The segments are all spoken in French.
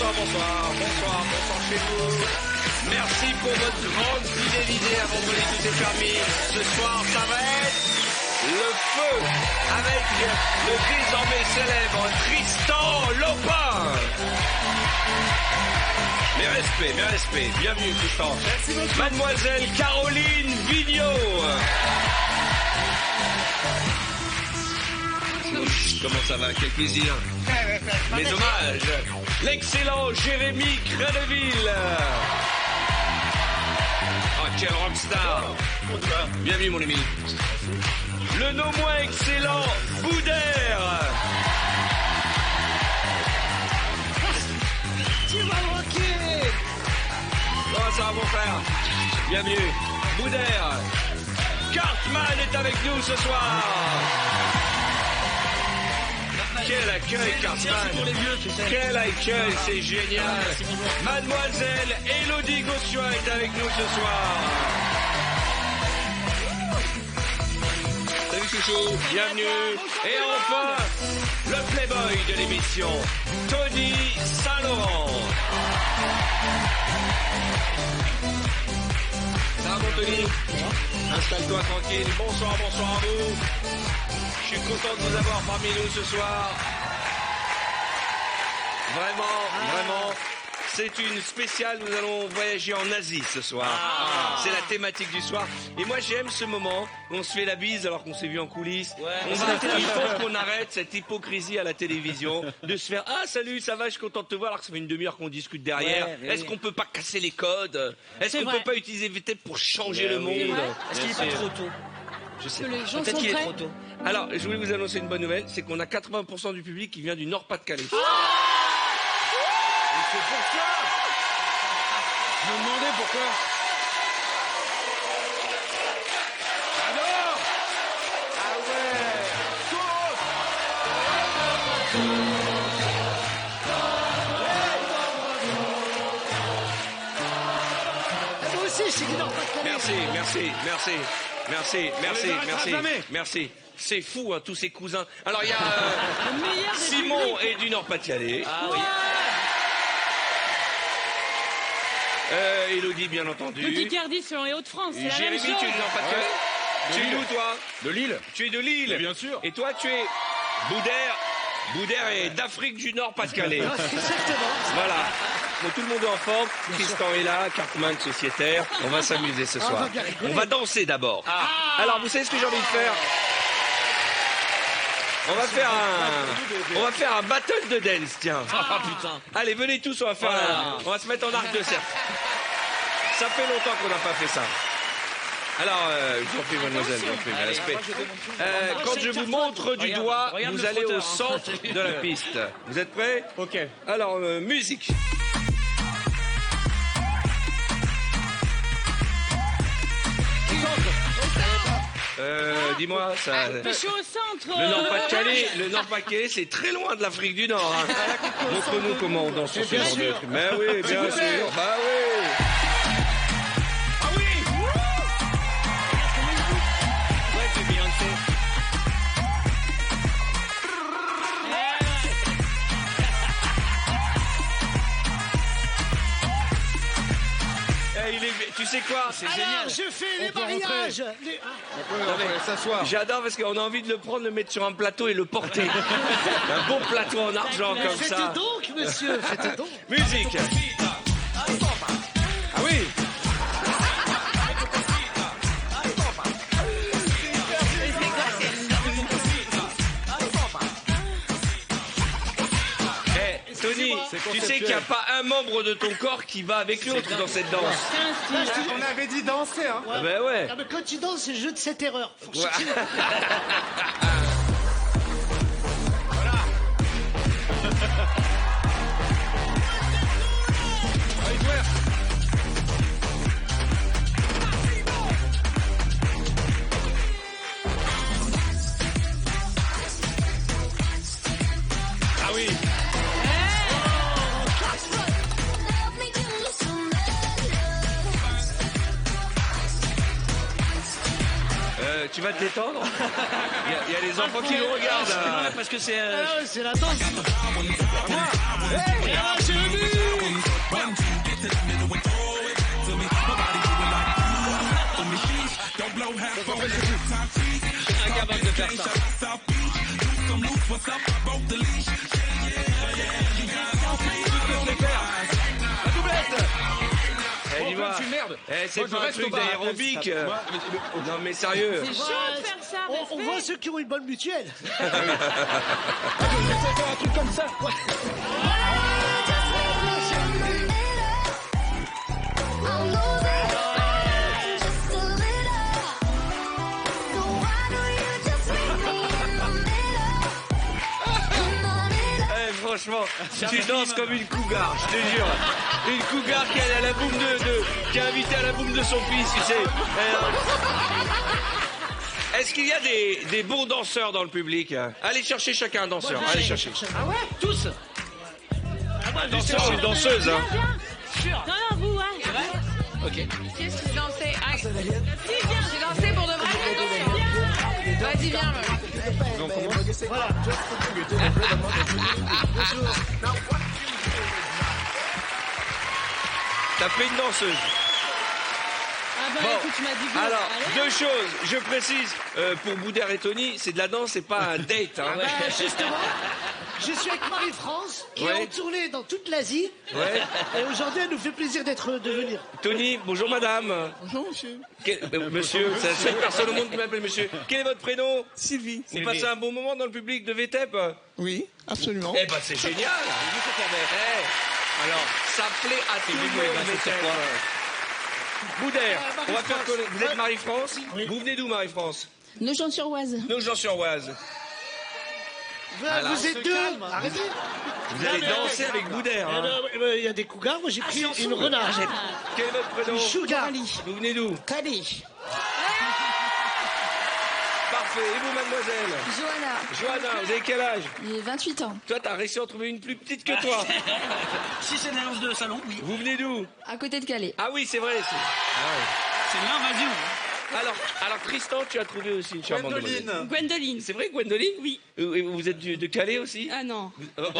bonsoir chez vous. Merci pour votre grande fidélité à Vendredi tout est permis. Ce soir, ça va être le feu avec le désormais célèbre Tristan Lopin. Mes respects. Bienvenue Tristan. Mademoiselle Caroline Vigneault. Comment ça va? Quel plaisir. Mes hommages. L'excellent Jérémy Créneville. Oh, quel rockstar. Bienvenue mon ami. Le non moins excellent Boudère. Tu vas manquer. Comment ça va mon frère? Bienvenue. Boudère. Cartman est avec nous ce soir. Quel accueil, Cartman! Quel accueil, c'est génial! Mademoiselle Élodie Gossuin est avec nous ce soir. Salut chouchou, bienvenue. Et enfin, le playboy de l'émission, Tony Saint-Laurent. Ça va mon Tony? Installe-toi tranquille. Bonsoir à vous. Je suis content de vous avoir parmi nous ce soir. Vraiment, c'est une spéciale. Nous allons voyager en Asie ce soir. C'est la thématique du soir. Et moi, j'aime ce moment où on se fait la bise alors qu'on s'est vu en coulisses. Il faut qu'on arrête cette hypocrisie à la télévision de se faire « Ah, salut, ça va, je suis content de te voir » alors que ça fait une demi-heure qu'on discute derrière. Est-ce qu'on peut pas casser les codes? Est-ce qu'on peut pas utiliser VTEP pour changer le monde? Est-ce qu'il est pas trop tôt? Je sais que pas. les gens Peut-être sont qu'il est prêts. trop tôt. Alors, je voulais vous annoncer une bonne nouvelle, c'est qu'on a 80% du public qui vient du Nord-Pas-de-Calais. Et c'est pour ça. Je me demandais pourquoi. Alors. Ah ouais. Moi aussi, je suis du Nord-Pas-de-Calais. Merci. C'est fou, hein, tous ces cousins. Alors, il y a Simon est du Nord-Pas-de-Calais. Ah oui. Élodie, bien entendu. Le Picardie sur les Hauts-de-France, c'est la même Jérémy, chose. tu es du Nord-Pas-de-Calais. Tu es d'où, toi? De Lille. Tu es de Lille. Mais bien sûr. Et toi, tu es Boudère. Boudère est d'Afrique du Nord-Pas-de-Calais. Exactement. Voilà. Donc, tout le monde est en forme. Tristan est là, Cartman sociétaire. On va s'amuser ce soir. On va danser d'abord. Alors, vous savez ce que j'ai envie de faire? On va faire un battle de dance, tiens. Ah putain. Allez, venez tous, on va se mettre en arc de cercle. Ça fait longtemps qu'on n'a pas fait ça. Alors, je vous en prie, mademoiselle, je vous en prie, mes respects. Quand je vous montre du doigt, vous allez au centre de la piste. Vous êtes prêts? Ok. Alors, musique. Dis-moi, ça... Je suis au centre. Le Nord-Pas-de-Calais, c'est très loin de l'Afrique du Nord. Hein. Montre-nous comment on danse sur ce genre de truc. Mais oui, bien sûr. Bah oui. Ah oui. Ouais, c'est Beyoncé. Tu sais quoi? C'est Alors, génial. je fais les mariages. On peut s'asseoir. J'adore parce qu'on a envie de le prendre, le mettre sur un plateau et le porter. Un bon plateau en argent comme Faites ça. donc, monsieur, faites donc. Musique. Ah oui. Tony, tu sais qu'il n'y a pas un membre de ton corps qui va avec l'autre dans cette danse. C'est un style. On avait dit danser, hein. Ah ben ouais. Ah, mais quand tu danses, c'est le jeu de cette erreur. Faut Ouais. chercher- Ah oui. Tu vas te détendre. Il y a les enfants qui nous regardent. Ouais, parce que c'est... Ah ouais, c'est la danse. Hey, ah, c'est le but. incapable de faire ça. La doublette. Eh, dis-moi. tu merdes. C'est Moi, je pas un reste truc au bar. d'aérobic. Moi, Non, mais sérieux. C'est chaud de faire ça. On voit ceux qui ont une bonne mutuelle. faire un truc comme ça. Franchement, tu danses comme une cougar, je te jure. Une cougar qui est à la boum qui est invitée à la boum de son fils, tu sais. Est-ce qu'il y a des bons danseurs dans le public? Allez chercher chacun un danseur. Allez chercher. Ah ouais, tous. Un danseur ou une danseuse, hein. Non, non, vous, hein. Ok. Qu'est-ce que tu dansais? Ah, j'ai dansé pour de vrai. Vas-y, viens. Voilà. T'as fait une danseuse. Ah bah Bon, écoute, tu m'as dit go. alors, Allez. deux choses. Je précise, pour Boudère et Tony, c'est de la danse, c'est pas un date. Hein. Bah, justement, je suis avec Marie-France, qui est Ouais. en tournée dans toute l'Asie. Ouais. Et aujourd'hui, elle nous fait plaisir de venir. Tony, bonjour madame. Bonjour monsieur. Monsieur, c'est la seule personne au monde qui m'appelle monsieur. Quel est votre prénom? Sylvie. Vous passez un bon moment dans le public de VTEP? Oui, absolument. Eh ben c'est génial. Alors, ça plaît à tout le monde, VTEP. Boudère, on va faire connaître. Vous êtes Marie-France? Oui. Vous venez d'où, Marie-France? Nogent-sur-Oise. Nogent-sur-Oise. Vous êtes deux. Arrêtez. Vous allez danser avec Boudère. Hein. Il y a des cougars, moi j'ai pris une renard. Quel est votre prénom? Sugar. Vous venez d'où? Cali. Parfait. Et vous, mademoiselle? Johanna. Johanna, vous avez quel âge? J'ai 28 ans. Toi, t'as réussi à en trouver une plus petite que toi. Si c'est une annonce de salon, oui. Vous venez d'où? À côté de Calais. Ah oui, c'est vrai. C'est l'invasion. Alors, Tristan, tu as trouvé aussi une charmante demoiselle. Gwendoline. C'est vrai, Gwendoline? Oui. Et vous êtes de Calais aussi? Ah non. Bref.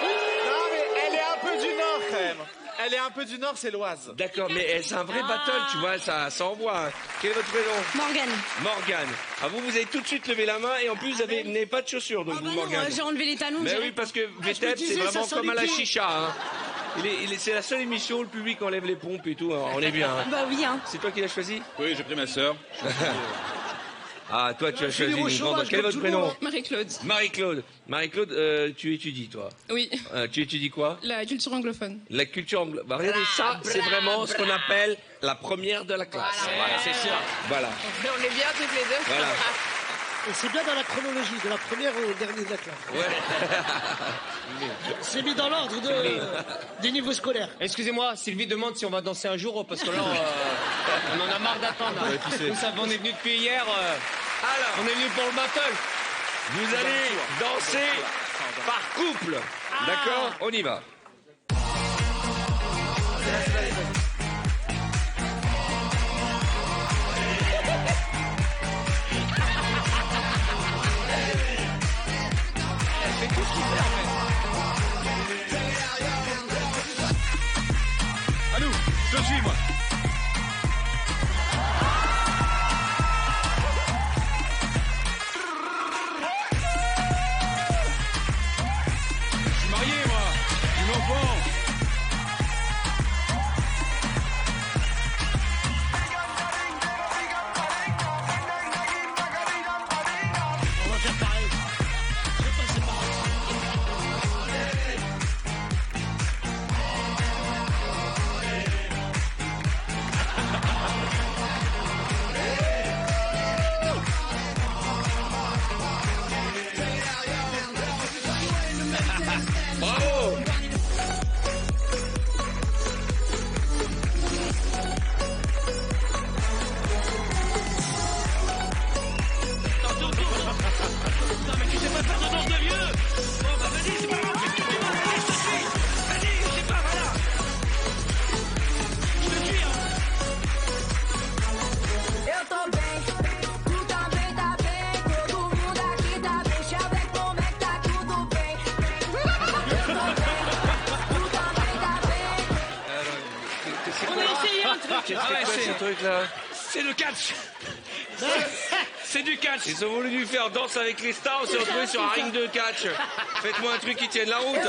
Non, mais elle est un peu du Nord, quand même. Elle est un peu du Nord, c'est l'Oise. D'accord, mais c'est un vrai battle, tu vois, ça envoie. Quel est votre prénom? Morgane. Morgane. Ah, vous avez tout de suite levé la main et en plus, vous n'avez pas de chaussures, donc Ah vous, bah non, Morgane. j'ai enlevé les talons. Mais j'ai oui, rien. parce que je me VTEP, c'est disais, vraiment ça sent comme à les la pieds. chicha. Hein. C'est la seule émission où le public enlève les pompes et tout. On est bien. Hein. Bah oui, hein. C'est toi qui l'as choisi? Oui, j'ai pris ma sœur. Ah, toi, tu as choisi Finir au une grande. chômage Quel est comme votre tout le monde, prénom? Marie-Claude. Marie-Claude. Marie-Claude, tu étudies, toi. Oui, Tu étudies quoi? la culture anglophone. La culture anglo. Bah, regardez, ça, c'est vraiment ce qu'on appelle la première de la classe. Voilà, C'est sûr. Voilà. On est bien toutes les deux. Voilà. Et c'est bien dans la chronologie, de la première au dernier de la classe. Ouais. C'est mis dans l'ordre des niveaux scolaires. Excusez-moi, Sylvie demande si on va danser un jour, parce que là, on en a marre d'attendre. Nous savons, on est venu depuis hier, Alors, on est venu pour le battle. vous allez danser par couple. D'accord? On y va. À nous, je te suis, moi. Je suis marié, moi. Dis donc. C'est Ah ouais, quoi c'est- ce truc-là? C'est le catch. C'est du catch. Ils ont voulu lui faire danse avec les stars, on s'est retrouvé sur un ring de catch. Faites-moi un truc qui tienne la route.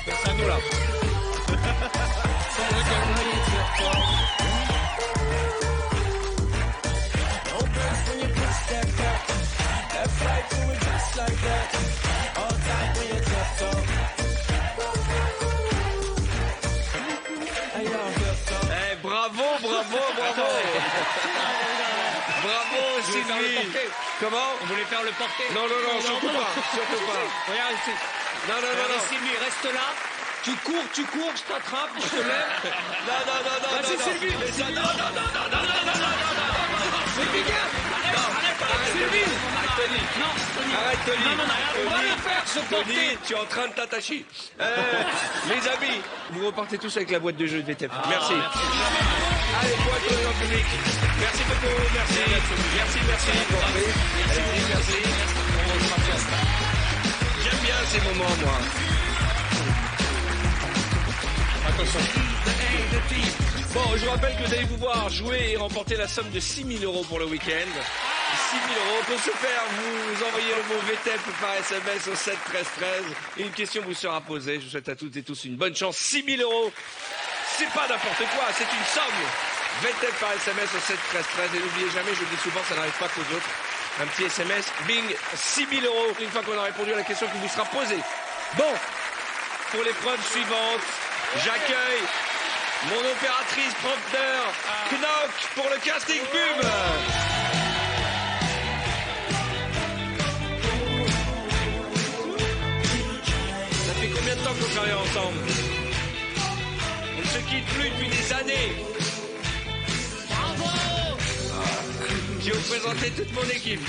C'est à nous là. Eh, bravo, bravo, bravo. Bravo, On voulait faire le Sylvie. porter. Comment? On voulait faire le porter. Non, non, non, surtout pas, surtout pas. Regarde ici. Non, non, non, Allez, non. Sylvie, reste là. Tu cours, je t'attrape, je te lève. Non, non, non, non, Vas-y, non, Sylvie. non. Mais ça, non, non, non, non, non, non, non, non, non, non. Sylvie, viens. Arrête, Sylvie. Arrête, Tony. Non, Tony. Arrête, Tony. Non, non, non, on va le faire, ce Tony, porter. tu es en train de t'attacher. Les amis, vous repartez tous avec la boîte de jeux de VTF. Merci. Allez, boîte de jeux en public. Merci beaucoup, merci. Merci, merci. Bon, allez, allez-y, merci. J'aime bien ces moments, moi. Attention. Bon, je vous rappelle que vous allez pouvoir jouer et remporter la somme de 6 000 € pour le week-end. 6 000 € pour ce faire, vous envoyez le mot VTEP par SMS au 7 13 13 et une question vous sera posée. Je vous souhaite à toutes et tous une bonne chance. 6 000 €, c'est pas n'importe quoi, c'est une somme. VTEP par SMS au 7 13 13 et n'oubliez jamais, je le dis souvent, ça n'arrive pas qu'aux autres. Un petit SMS, bing, 6 000 € une fois qu'on a répondu à la question qui vous sera posée. Bon, pour l'épreuve suivante, j'accueille mon opératrice prompteur, Knock, pour le casting pub. Ça fait combien de temps qu'on travaille ensemble? On ne se quitte plus depuis des années. Je vais vous présenter toute mon équipe.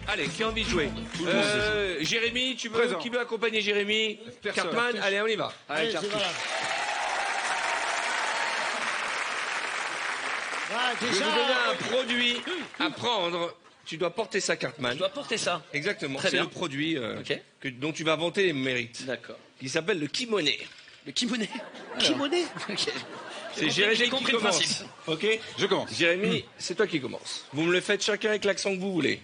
Allez, qui a envie de jouer? Jérémy, qui veut accompagner Jérémy? Personne. Cartman, allez, on y va. Allez, Allez, Cartman. voilà. Ah, Je vais déjà, vous donner un produit à prendre. Tu dois porter ça, Cartman. Je dois porter ça. Exactement. Très C'est bien. le produit Ok. dont tu vas vanter les mérites. D'accord. Il s'appelle le kimono. Le kimono. kimono. Ok. C'est Jérémy j'ai qui compris le commence. principe. Ok. Je commence. Jérémy, c'est toi qui commence. Vous me le faites chacun avec l'accent que vous voulez.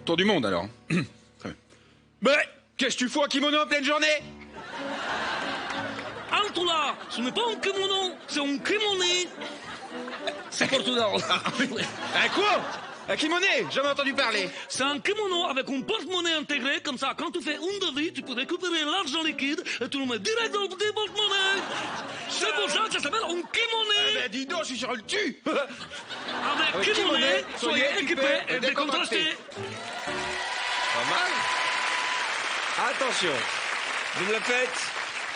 Tour du monde alors. Très bien. Mais qu'est-ce que tu fous en kimono en pleine journée? Alto là, ce n'est pas un kimono, c'est un kimoné. C'est Portugal. Un quoi? Un kimono? Jamais entendu parler. C'est un kimono avec un porte-monnaie intégré, comme ça, quand tu fais un devis, tu peux récupérer l'argent liquide et tu le mets direct dans le porte-monnaie. C'est pour ça que ça s'appelle un kimoné. Ben dis donc, je suis sur le cul. Avec kimoné, soyez équipés et décontractés. Pas mal. Attention. Vous me le faites.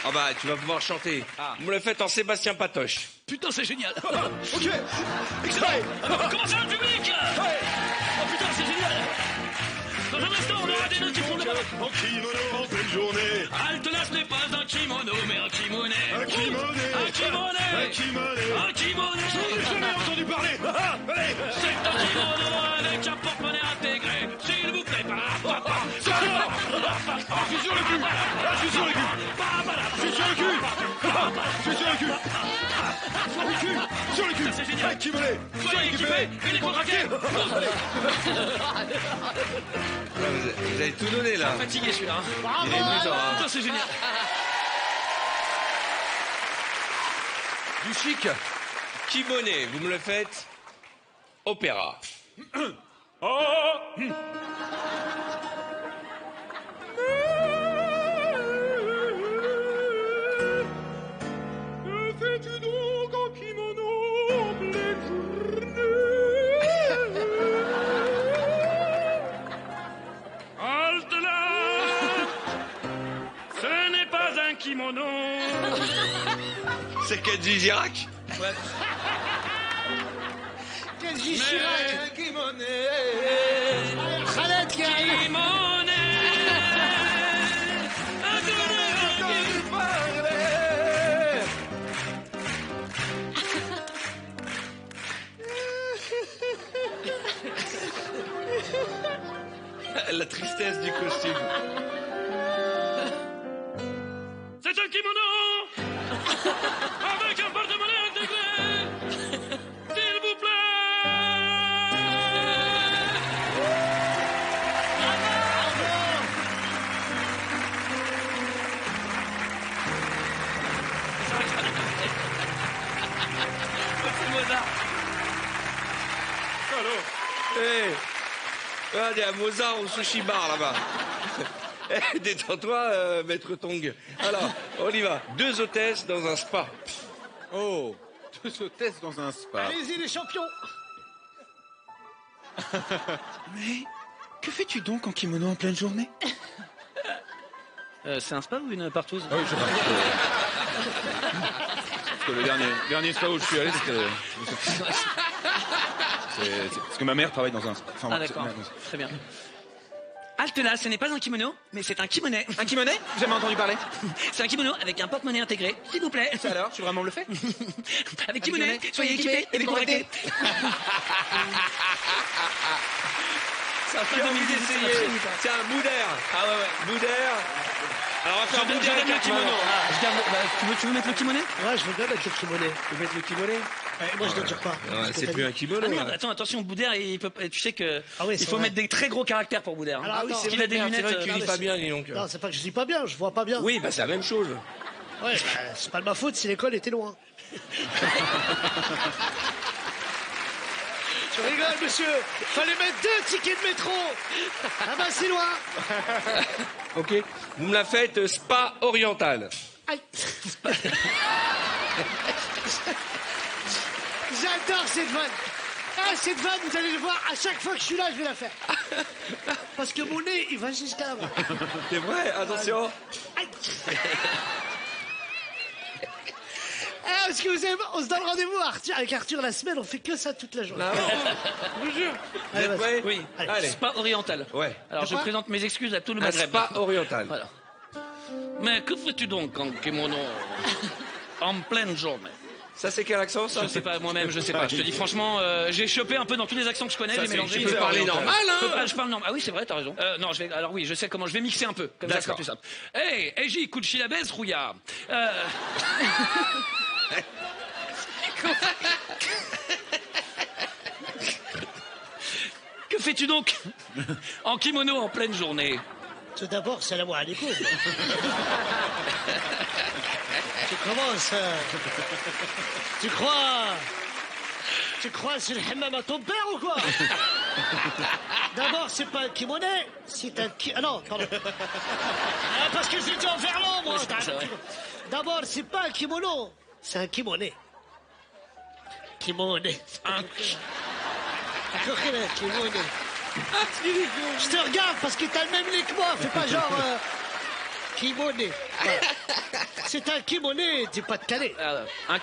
Ah bah, tu vas pouvoir chanter. Vous me le faites en Sébastien Patoche. Putain, c'est génial. Ok. Extrait. Comment ça, le public? Oh putain, c'est génial. Dans un instant, on aura des notes qui font le En kimono en pleine journée. Halte là, ce n'est pas un kimono, mais un kimoné. Un kimono. Un kimoné. Un kimono. Un kimoné. J'en ai jamais entendu parler. Allez. C'est un kimono avec un porte-monnaie intégré. S'il vous plaît, Je suis sur le cul. Je suis sur le cul. Je suis sur le cul. Je suis sur le cul. Sur le cul. Sur le cul. c'est génial. Un kimono. soyez équipés et décontractés. Vous avez tout donné là. Fatigué celui-là. Il est amusant, hein. Putain, c'est génial. Du chic. Kimono, vous me le faites. Opéra. Fais-tu donc en kimono en pleine journée? Halte là! Ce n'est C'est Kenji Girac. Ouais. Kenji Chirac. Kimono. Khaled qui arrive. Kimono. La tristesse du costume. C'est un kimono avec un porte-monnaie intégré. S'il vous plaît. C'est Mozart. Hey. Ah, il y a Mozart au sushi bar là-bas. Eh, détends-toi, maître Tong. Alors, on y va. 2 hôtesses dans un spa. Oh, 2 hôtesses dans un spa. Allez-y les champions. Mais que fais-tu donc en kimono en pleine journée? C'est un spa ou une partouze? Ah oui, je sais pas. Parce que le dernier spa où je suis allé, c'était... C'est parce que ma mère travaille dans un spa. Enfin, Ah d'accord, très bien. Halte là, ce n'est pas un kimono, mais c'est un kimonet. Un kimono? J'ai jamais entendu parler. C'est un kimono avec un porte-monnaie intégré, s'il vous plaît. Ça alors, tu veux vraiment me le faire? Avec kimonet, soyez équipés et décontractés. Ça J'ai envie d'essayer. C'est un bout d'air. Ah ouais, ouais. Bout d'air. Alors, on va faire un bout d'air avec le un kimono. kimono. Tu veux mettre le kimono? Ouais, je veux bien mettre le kimono. Tu veux mettre le kimono? Moi, je ne dire pas. Ouais, c'est plus un kimono. Ah merde, là. attends, attention, Boudère, tu sais que Ah oui, il c'est faut vrai. mettre des très gros caractères pour Boudère. Alors, oui, parce c'est qu'il a des C'est lunettes. vrai que tu non, lis mais pas c'est- bien, dis donc. Non, c'est pas que je dis pas bien, je vois pas bien. Oui, bah c'est la même chose. Ouais, bah, c'est pas de ma faute si l'école était loin. Je rigole, monsieur. Fallait mettre 2 tickets de métro. Ah bah, c'est loin. Ok. Vous me la faites spa oriental. Aïe. J'adore cette vanne. Ah, cette vanne, vous allez le voir, à chaque fois que je suis là, je vais la faire. Parce que mon nez, il va jusqu'à là-bas. C'est vrai, attention. Aïe. Ah, parce que vous savez, on se donne rendez-vous avec Arthur la semaine, on fait que ça toute la journée. Ah, je vous jure. Vous êtes vas-y. prêts? Oui, Allez. spa oriental. Ouais. Alors je Quoi présente mes excuses à tout le Un Maghreb. spa oriental. Voilà. Mais que fais-tu donc en kimono en pleine journée? Ça, c'est quel accent, ça? Je sais pas, moi-même, je sais pas. Je te dis franchement, j'ai chopé un peu dans tous les accents que je connais, Ça, j'ai c'est- mélangé. tu peux parler normal, hein? Je parle normal. Ah oui, c'est vrai, t'as raison. Non, alors oui, je sais comment, je vais mixer un peu. Comme ça, ce sera D'accord. plus simple. Hey, J, Kouchi la baisse, rouillard. Que fais-tu donc en kimono en pleine journée? Tout d'abord, salam alaikum. Tu commences. Tu crois sur le hammam à ton père ou quoi? D'abord, c'est pas un kimono, c'est un Ah non, pardon. Ah, parce que j'ai dit en verlan, moi. D'abord, c'est pas un kimono, c'est un kimono. Kimono. Un- Kimono. Je te regarde parce que t'as le même nez que moi. Fais pas genre kimono. Voilà. C'est un kimono du Pas-de-Calais. un-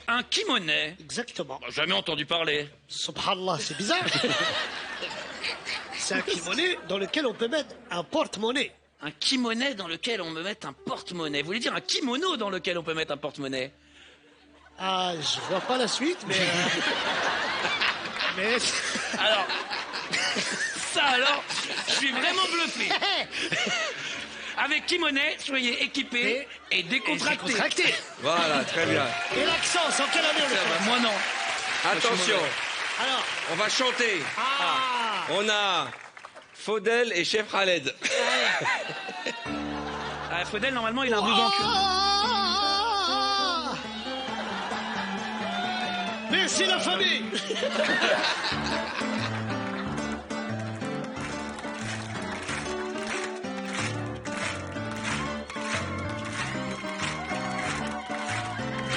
Un kimono? Exactement. Jamais entendu parler. Subhanallah, c'est bizarre. C'est un kimono dans lequel on peut mettre un porte-monnaie. Un kimono dans lequel on me met un porte-monnaie. Vous voulez dire un kimono dans lequel on peut mettre un porte-monnaie? Ah, je vois pas la suite, mais. Mais. Alors, ça alors, je suis vraiment bluffé. Avec kimono, soyez équipés et décontractés. Décontracté. Voilà, très bien. Et l'accent, c'est en quelle année on le fait? Moi non. Attention, Alors. on va chanter. Ah. On a Faudel et Chef Khaled. Ah, Faudel, normalement, il a un blouson en cuir. Merci la famille.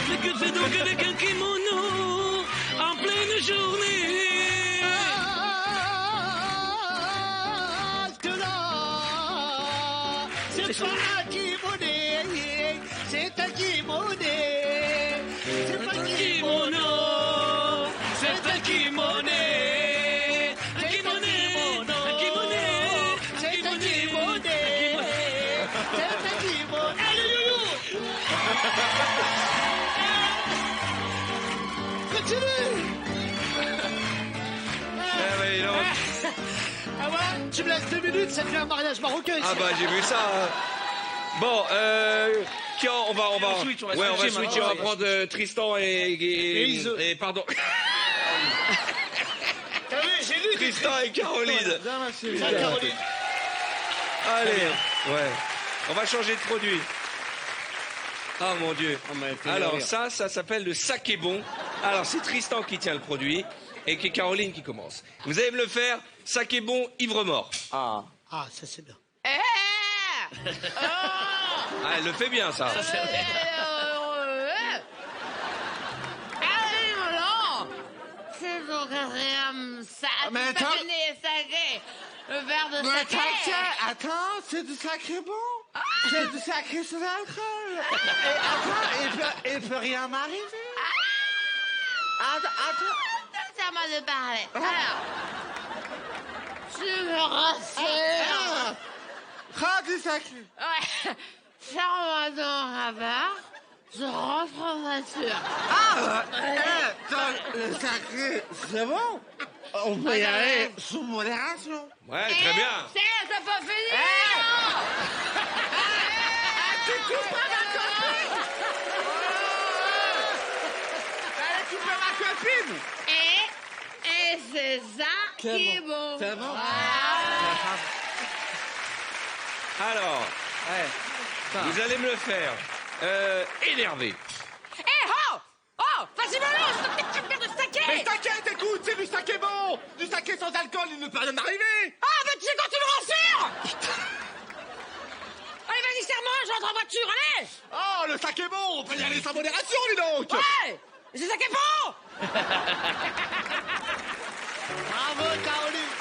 Mais que fait donc avec un kimono en pleine journée? Halte là. C'est pas un kimono, c'est un kimono. C'est pas un kimono, c'est un kimono. C'est un kimono, c'est un kimono. C'est un kimono. Allez, Youyou. Continue. Ah ouais, tu me laisses 2 minutes, ça devient un mariage marocain ici. Ah bah j'ai vu ça. Bon, on va switcher, on va prendre Tristan et pardon. T'as vu, j'ai lu Tristan et Caroline. Caroline. Allez, ouais. On va changer de produit. Ah mon Dieu. Alors ça s'appelle le saké bon. Alors c'est Tristan qui tient le produit et que Caroline qui commence. Vous allez me le faire, saké bon, ivre mort. Ah, ça c'est bien. Ah, elle le fait bien ça. C'est ton quatrième sac. Mais attends. Le verre de Mais saké. attends, c'est du sacré bon. C'est du sacré sans alcool. Et attends, il peut rien m'arriver. Attends. C'est à moi de parler. Alors, tu me rassures. Ah, du sacré. Ouais. Ferme-moi donc la barre. Je rentre en voiture. Le sacré, c'est bon. On peut y aller sous modération. Ouais, très bien. C'est ça pas fini. Tu couperas ma copine. Tu peux ma copine. Et c'est ça qui est bon. C'est bon. Alors, vous allez me le faire. Énervé. Vas-y, balance, ce petit verre de saké. Mais t'inquiète, écoute, c'est du saké bon. Du saké sans alcool, il ne peut rien m'arriver. Ah, bah tu sais quand tu me rassures. Allez, vas-y, serre-moi, j'entre en voiture, allez. Oh, le saké bon, on peut y aller sans modération, dis donc. Ouais, c'est ça qui est bon. Bravo, Caroline.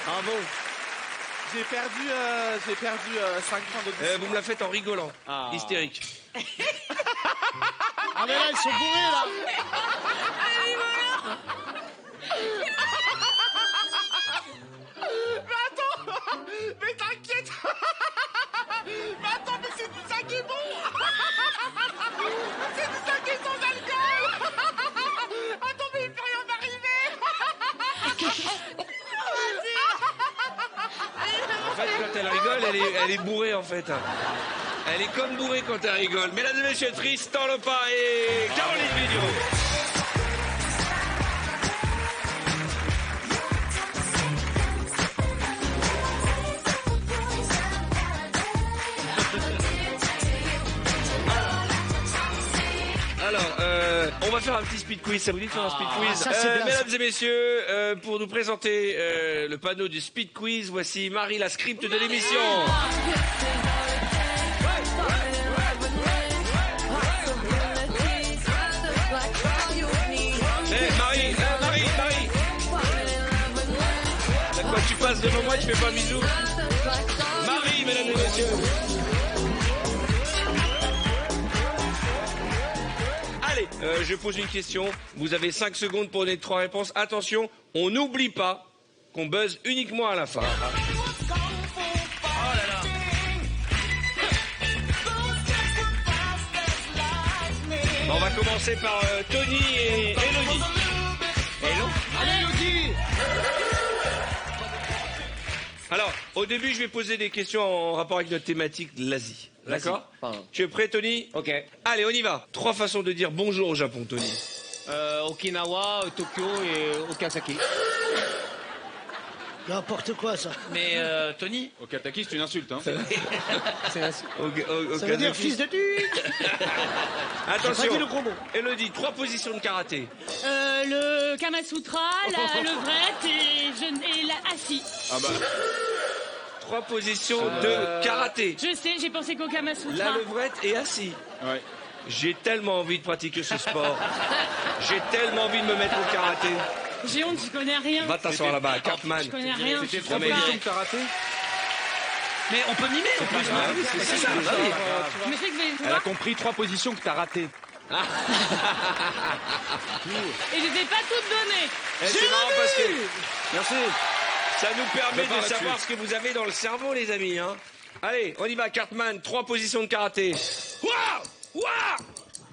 Bravo. J'ai perdu 5 points de Vous me la faites en rigolant. Hystérique. Ah mais là, ils sont bourrés, là. Mais attends, mais t'inquiète. Mais attends, mais c'est du saké bon. C'est du saké sans alcool. Attends, mais il peut rien m'arriver. En fait, quand elle rigole, elle est bourrée en fait. Elle est comme bourrée quand elle rigole. Mesdames et messieurs, Tristan Lopa et Caroline Vigneault. Alors, on va faire un petit speed quiz. Ça vous dit de faire un speed quiz ça, c'est bien, mesdames et messieurs, pour nous présenter le panneau du speed quiz, voici Marie, la script de l'émission. Marie. Quoi, tu passes devant moi, tu fais pas un bisou. Marie, mesdames et messieurs. Allez, je pose une question. Vous avez 5 secondes pour donner 3 réponses. Attention, on n'oublie pas qu'on buzz uniquement à la fin. On va commencer par Tony et Elodie. Hello. Allez, Elodie. Alors, au début, je vais poser des questions en rapport avec notre thématique de l'Asie. D'accord ? Tu es prêt, Tony ? Ok. Allez, on y va. 3 façons de dire bonjour au Japon, Tony. Okinawa, Tokyo et Okazaki. N'importe quoi, ça. Mais Tony, Okataki, c'est une insulte, hein. Ça veut dire fils de pute. Attention. J'ai pas dit le gros mot. Elodie, 3 positions de karaté. Le Kama Sutra, la levrette et la assis. Ah bah. 3 positions de karaté. Je sais, j'ai pensé qu'au Kama Sutra. La levrette et assis. Ouais. J'ai tellement envie de pratiquer ce sport. J'ai tellement envie de me mettre au karaté. J'ai honte, je connais rien. Va t'asseoir là-bas, Cartman. Je connais rien. C'était je 3 sais pas. positions de karaté. Mais on peut mimer en plus. C'est ça. Bah oui. Mais c'est que vous Elle a compris 3 positions que t'as ratées. Et je vais pas toutes donner. Eh, c'est marrant parce que Merci. ça nous permet Prépare de la savoir suite. ce que vous avez dans le cerveau, les amis. Hein. Allez, on y va, Cartman. 3 positions de karaté. Waouh, waouh,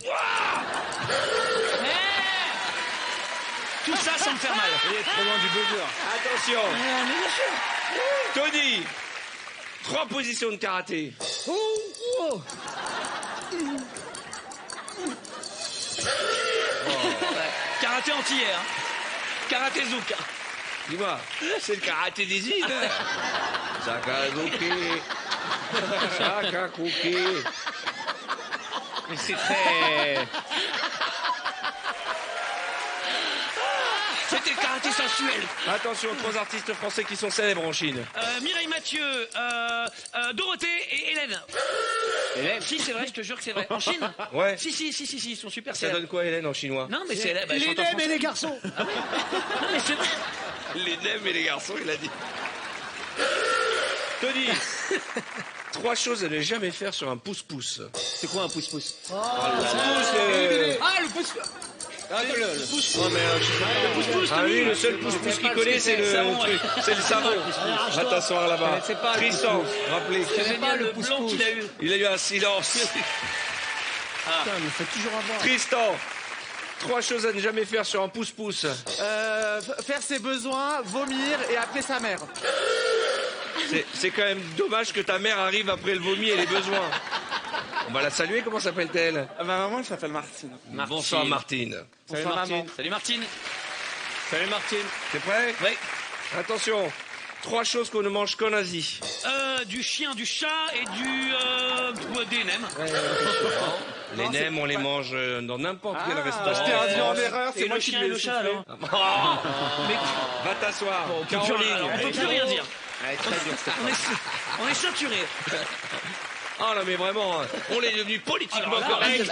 waouh. Tout ça sans me faire mal. Il est trop loin du buzzer. Attention. Tony. 3 positions de karaté. Karaté entier. Hein. Karaté zouk. Dis-moi, c'est le karaté des îles. Sakazuki. Sakakuki. Mais c'est très... C'était karaté sensuel. Attention, 3 artistes français qui sont célèbres en Chine. Mireille Mathieu, Dorothée et Hélène. Hélène. Si, c'est vrai, je te jure que c'est vrai. En Chine. Ouais. Si, ils sont super Ça célèbres. donne quoi, Hélène, en chinois? Non, mais c'est... Bah, Les chante en nems et français. les garçons. Non, mais c'est vrai. Les nems et les garçons, il a dit. Tony, 3 choses à ne jamais faire sur un pouce-pouce. C'est quoi un pouce-pouce? Pouce, Ah, le pouce... Ah, le pouce... Non, mais ah oui, le seul pouce-pouce qu'il connaît, c'est le truc. C'est le savon. Attention là-bas. connaissais pas le Tristan, rappelez. C'est génial le blanc qu'il a eu. Il a eu un silence. Putain, mais faut toujours avoir. Tristan, 3 choses à ne jamais faire sur un pouce-pouce. Faire ses besoins, vomir et appeler sa mère. C'est quand même dommage que ta mère arrive après le vomi et les besoins. On va la saluer, comment s'appelle-t-elle? Ma maman, elle s'appelle Martine. Bonsoir Martine. Salut Bonsoir, Martine. maman. Salut Martine. Salut Martine. T'es prêt? Oui. Attention, 3 choses qu'on ne mange qu'en Asie. Du chien, du chat et des nems. Les nems, on les mange dans n'importe quel restaurant. Je t'ai induit en erreur, c'est Et moi le qui chien lui et ai le chat soufflé. alors. Mais va t'asseoir. On peut plus rien dire. On est saturé. Ah là, mais vraiment, on est devenu politiquement Alors là, correct.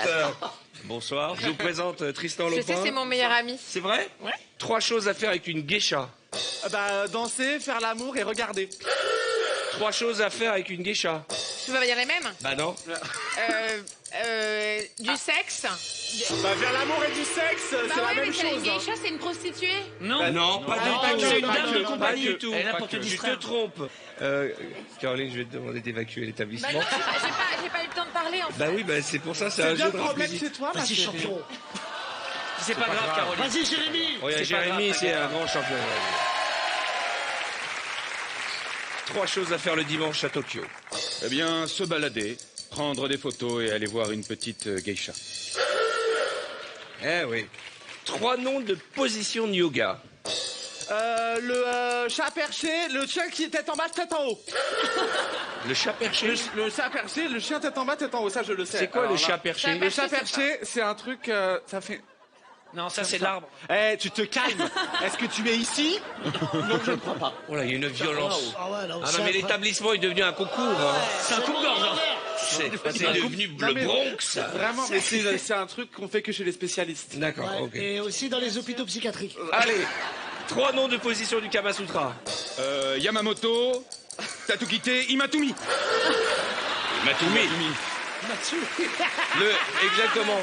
Bonsoir, je vous présente Tristan Je sais, Lopin. c'est mon meilleur ami. C'est vrai? Ouais. 3 choses à faire avec une geisha. Danser, faire l'amour et regarder. 3 choses à faire avec une geisha. Tu vas dire les mêmes? Bah non. Du sexe. Faire l'amour et du sexe, c'est Bah la ouais, même mais c'est chose. une geisha, c'est une prostituée. Non. Non, pas du Non, tout. c'est une dame de Pas compagnie. du tout. Elle est là pour te Tu te distraire. trompes. Caroline, je vais te demander d'évacuer l'établissement. Bah non, j'ai pas eu le temps de parler en fait. Bah oui, bah c'est pour ça, c'est C'est un bien jeu le de problème, rapidité. c'est toi, ma Vas-y, chérie. champion. C'est pas grave, Caroline. Vas-y, Jérémy. Oh, il y a C'est pas Jérémy, grave, c'est pas un grand champion. 3 choses à faire le dimanche à Tokyo. Eh bien, se balader, prendre des photos et aller voir une petite geisha. Eh oui. 3 noms de positions de yoga. Le chat perché, le chien qui est tête en bas, tête en haut. Le chat perché. Le chat perché, le chien tête en bas, tête en haut, ça je le sais. C'est quoi Alors le là, chat perché? Le chat perché, c'est un truc, ça fait... Non, ça c'est l'arbre. Eh, tu te calmes. Est-ce que tu es ici? Non, je ne crois pas. Oh là, il y a une violence. Ah ouais, non, Ah c'est non, mais incroyable. l'établissement est devenu un concours. Hein. C'est un coupe-gorge. Hein. C'est devenu Non, le mais- Bronx. Vraiment, mais c'est un truc qu'on fait que chez les spécialistes. D'accord, Ouais, ok. et aussi dans les hôpitaux psychiatriques. Allez, 3 noms de positions du Kama Sutra. Yamamoto, Tatukite, Imatumi. Imatumi. Exactement.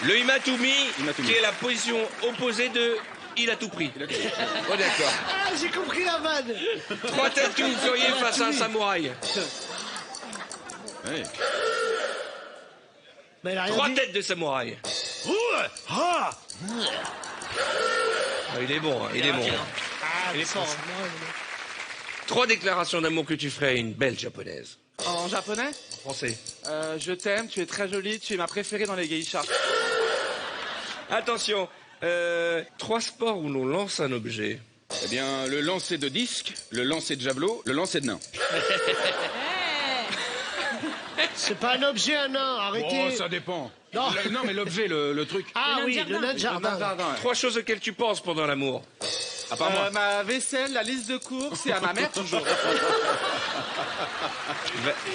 Le Imatumi, Imatumi. qui est la position opposée de il a tout pris. Oh d'accord. Ah, j'ai compris la vanne. 3 têtes que vous feriez face à un samouraï. Ouais. Mais elle a rien 3 dit. têtes de samouraï. Ah, il est bon, hein, il est bon. Ah, Il est fort. 3 déclarations d'amour que tu ferais à une belle japonaise. En japonais, Français. je t'aime, tu es très jolie, tu es ma préférée dans les geishas. Attention, 3 sports où l'on lance un objet. Eh bien, le lancer de disque, le lancer de javelot, le lancer de nain. C'est pas un objet, un nain. Arrêtez. Oh, ça dépend. Non. Non, mais l'objet, le truc. Ah Le oui, nain de le nain de jardin. 3 choses auxquelles tu penses pendant l'amour. À part moi. Ma vaisselle, la liste de courses et à ma mère toujours.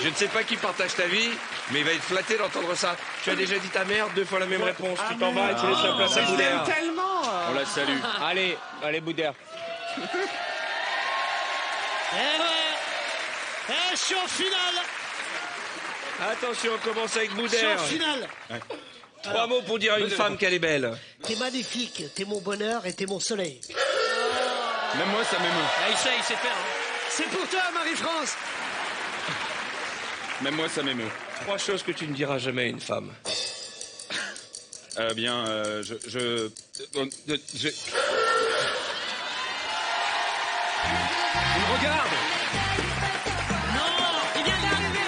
Je ne sais pas qui partage ta vie, mais il va être flatté d'entendre ça. Tu as déjà dit ta mère 2 fois la même réponse. Tu t'en vas et tu laisses la place à Je t'aime Boudère. tellement. On la salue. Allez, Boudère. Eh ouais. Je suis en finale. Attention, on commence avec Je suis Boudère. en finale. 3 mots pour dire à une femme qu'elle est belle. T'es magnifique, t'es mon bonheur et t'es mon soleil. Même moi, ça m'émeut. il sait faire. C'est pour toi, Marie-France. Même moi, ça m'émeut. 3 choses que tu ne diras jamais à une femme. Je... Il me regarde. Non, il vient d'arriver.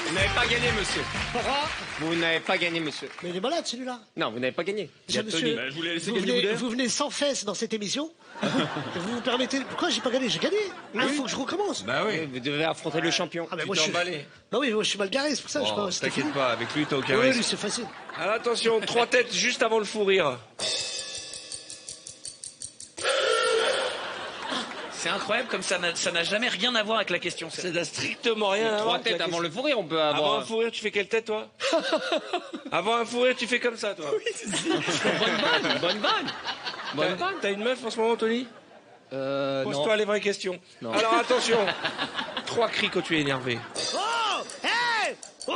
Vous n'avez pas gagné, monsieur. Pourquoi? Vous n'avez pas gagné, monsieur. Mais il est malade, celui-là. Non, vous n'avez pas gagné. Monsieur, monsieur, Je voulais laisser vous gagner venez, Boudère. vous venez sans fesses dans cette émission. Vous vous permettez... Pourquoi j'ai pas gagné? J'ai gagné. Il faut que je recommence. Bah oui. Vous devez affronter le champion. Ah, mais Tu moi, t'es je suis... emballé. Bah oui, moi, je suis mal garé, c'est pour ça. je Bon, crois que c'était t'inquiète fini. pas, avec lui, t'as aucun Oui, risque. lui, c'est facile. Alors attention, 3 têtes juste avant le fou rire. C'est incroyable comme ça n'a jamais rien à voir avec la question. Ça n'a strictement rien à voir. 3 avec la têtes avant question. le fou rire, on peut Avant avoir. un fou rire, tu fais quelle tête, toi? Avant un fou rire, tu fais comme ça, toi. Bonne vanne. T'as une meuf en ce moment, Tony? Non. Pose-toi les vraies questions. Non. Alors attention, 3 cris quand tu es énervé. Oh! Hey! Oh!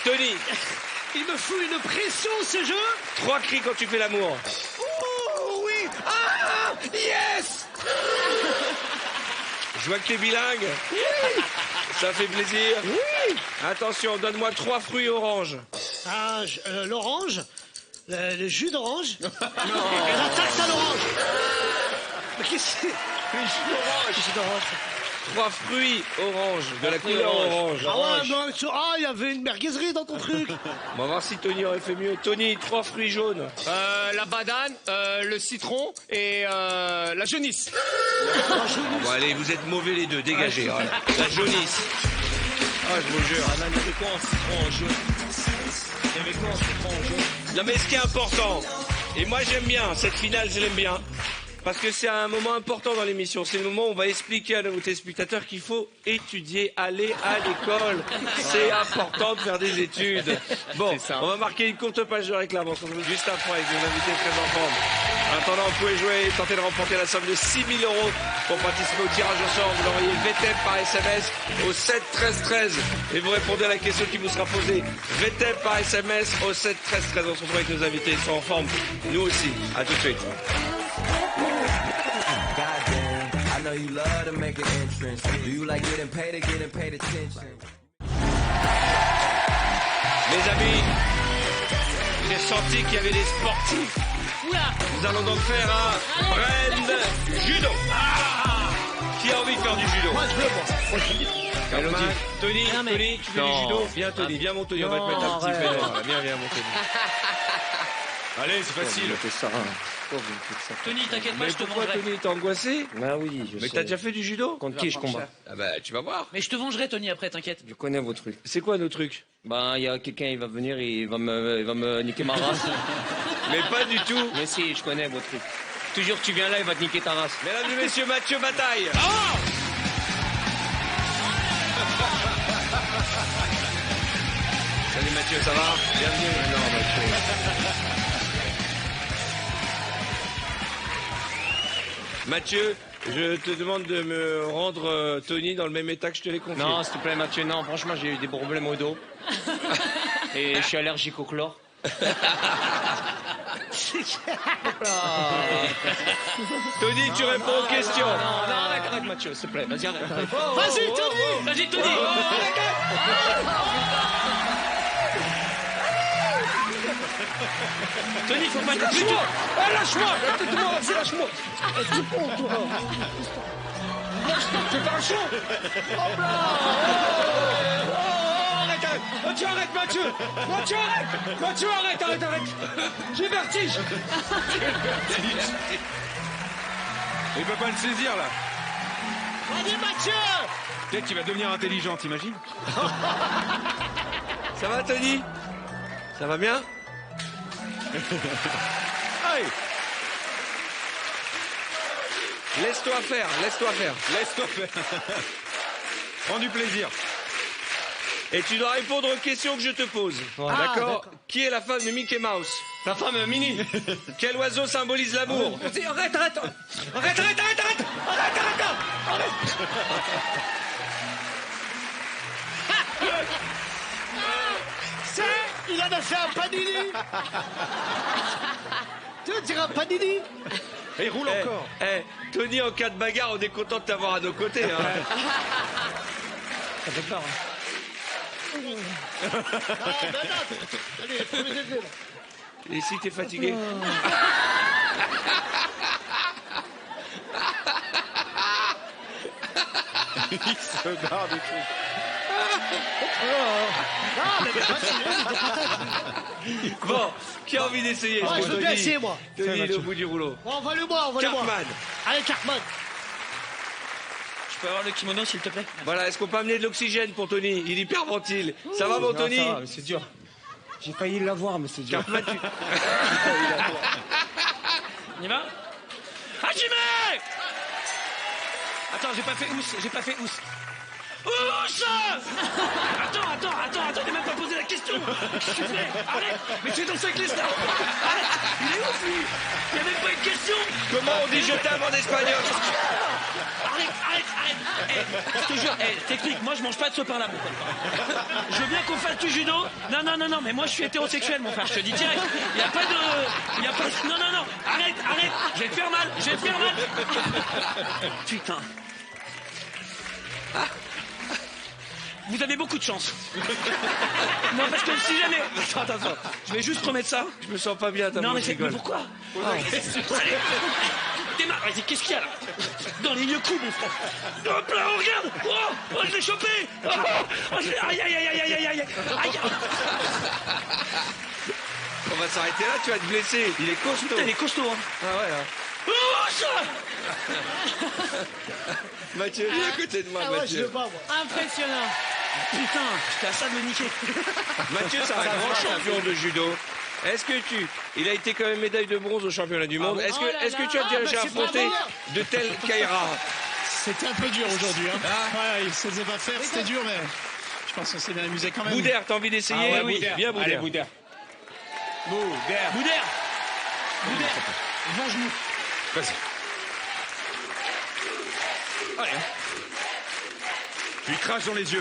Tony, Il me fout une pression, ce jeu. 3 cris quand tu fais l'amour. Oh, oui. Ah! Yes! Je vois que t'es bilingue. Ça fait plaisir. Oui! Attention, donne-moi 3 fruits oranges. Ah, l'orange, le jus d'orange, et la tarte à l'orange. Mais qu'est-ce que c'est? Le jus d'orange. 3 fruits oranges, de la couleur orange. Ah ouais, mais il y avait une merguezerie dans ton truc. On va voir si Tony aurait fait mieux. Tony, 3 fruits jaunes. La banane, le citron et la jaunisse. Bon allez, vous êtes mauvais les deux, dégagez. Voilà. La jaunisse. Ah, je vous jure. Non mais ce qui est important, et moi j'aime bien, cette finale je l'aime bien, parce que c'est un moment important dans l'émission. C'est le moment où on va expliquer à nos téléspectateurs qu'il faut étudier, aller à l'école. C'est important de faire des études. Bon, on va marquer une courte page de réclame. On se retrouve juste après avec des invités très en forme. En attendant, vous pouvez jouer et tenter de remporter la somme de 6 000 € pour participer au tirage au sort. Vous envoyez VTEP par SMS au 7 13 13 et vous répondez à la question qui vous sera posée. VTEP par SMS au 7 13 13. On se retrouve avec nos invités. Ils sont en forme. Nous aussi. À tout de suite. Goddamn, I know you love to make an entrance. Do you like getting paid attention? Mes amis, j'ai senti qu'il y avait des sportifs. Nous allons donc faire un brand judo. Qui a envie de faire du judo? Moi, je veux, moi. Elodie. Tony, Tony, tu fais du judo? Viens Tony, viens mon Tony, on va te mettre un petit peu. Viens mon Tony. Allez, c'est facile. Tony, t'inquiète pas, Mais je te pourquoi vengerai. Tony, t'es angoissé? Ah oui, je Mais sais. t'as déjà fait du judo? Contre qui je combats? Ah bah tu vas voir. Mais je te vengerai, Tony, après, t'inquiète. Je connais vos trucs. C'est quoi nos trucs? Ben, il y a quelqu'un, il va venir, il va me niquer ma race. Mais pas du tout. Mais si, je connais vos trucs. Toujours tu viens là, il va te niquer ta race. Mesdames et messieurs, Mathieu Bataille. Salut Mathieu, ça va? Bienvenue. Non, Mathieu, je te demande de me rendre Tony dans le même état que je te l'ai confié. Non, s'il te plaît, Mathieu, non, franchement, j'ai eu des problèmes au dos. Et je suis allergique au chlore. Tony, tu réponds aux questions. Non, arrête, Mathieu, s'il te plaît, vas-y, arrête. Vas-y, Tony. Vas-y, Tony. Tony, faut pas te Lâche-moi. Lâche-moi. Vas-y, lâche-moi. Tu con, toi. Lâche-toi, tu fais un show. Hop là. Arrête. Mathieu, arrête, Mathieu. Mathieu, arrête. Mathieu, arrête. J'ai vertige. Il peut pas le saisir là. Allez, Mathieu. Peut-être qu'il va devenir intelligent, t'imagines? Ça va Tony? Ça va bien? Allez, Laisse-toi faire. laisse-toi faire. Prends du plaisir. Et tu dois répondre aux questions que je te pose. D'accord. Qui est la femme de Mickey Mouse? La femme Mini. Quel oiseau symbolise l'amour? Arrête. Il en a fait un panini. Tu dirais un panini? Et il roule encore. Tony, en cas de bagarre, on est content de t'avoir à nos côtés. Hein. Ça fait peur. Allez, premier degré, là. Et si t'es fatigué? Il se barre des trucs. Bon, qui a envie d'essayer? Moi, je veux bien essayer, moi. Tony, il est au bout du rouleau. Bon, envoie-le-moi. Cartman. Allez, Cartman. Je peux avoir le kimono, s'il te plaît? Voilà, est-ce qu'on peut amener de l'oxygène pour Tony? Il hyperventile. Ça va, mon Tony? Ça va, mais c'est dur. J'ai failli l'avoir, mais c'est dur. Cartman, tu... On y va? Hajime! Attends, j'ai pas fait ous. Ous! Attends, t'as même pas posé la question! Qu'est-ce que tu fais? Arrête! Mais tu es dans le cycliste là! Arrête! Il est ouf lui! Il y a même pas une question! Comment on dit je t'aime en espagnol? Arrête! Je te jure, technique, moi je mange pas de ce pain là, mon pote. Je veux bien qu'on fasse du judo. Non, mais moi je suis hétérosexuel, mon frère, je te dis direct. Il y a pas de. Non, arrête! Je vais te faire mal! Putain. Vous avez beaucoup de chance. Non, parce que si jamais... Attends. Je vais juste remettre ça. Je me sens pas bien, t'as Non, mais c'est mais pourquoi? Allez, démarre. Vas-y, qu'est-ce qu'il y a là? Dans les lieux coups, mon frère. Hop là, regarde. Oh, je l'ai chopé. Aïe. On va s'arrêter là, tu vas te blesser. Il est costaud. Putain, il est costaud, hein. Ah ouais, hein. Oh, ça. Mathieu, il est à côté de moi, Ah ouais, je Mathieu. le bats, moi. Impressionnant. Putain, j'étais à ça de le niquer. Mathieu, c'est un grand champion de judo. Il a été quand même médaille de bronze au championnat du monde. Est-ce que tu as déjà affronté de tels Kaira? C'était un peu dur aujourd'hui. Hein. Ouais, il ne se faisait pas faire, c'était dur, mais je pense qu'on s'est bien amusé quand même. Boudère, t'as envie d'essayer? Ah ouais, oui. Bien, Boudère. Allez, Boudère. Boudère. Venge-nous. Vas-y. Allez. Tu lui craches dans les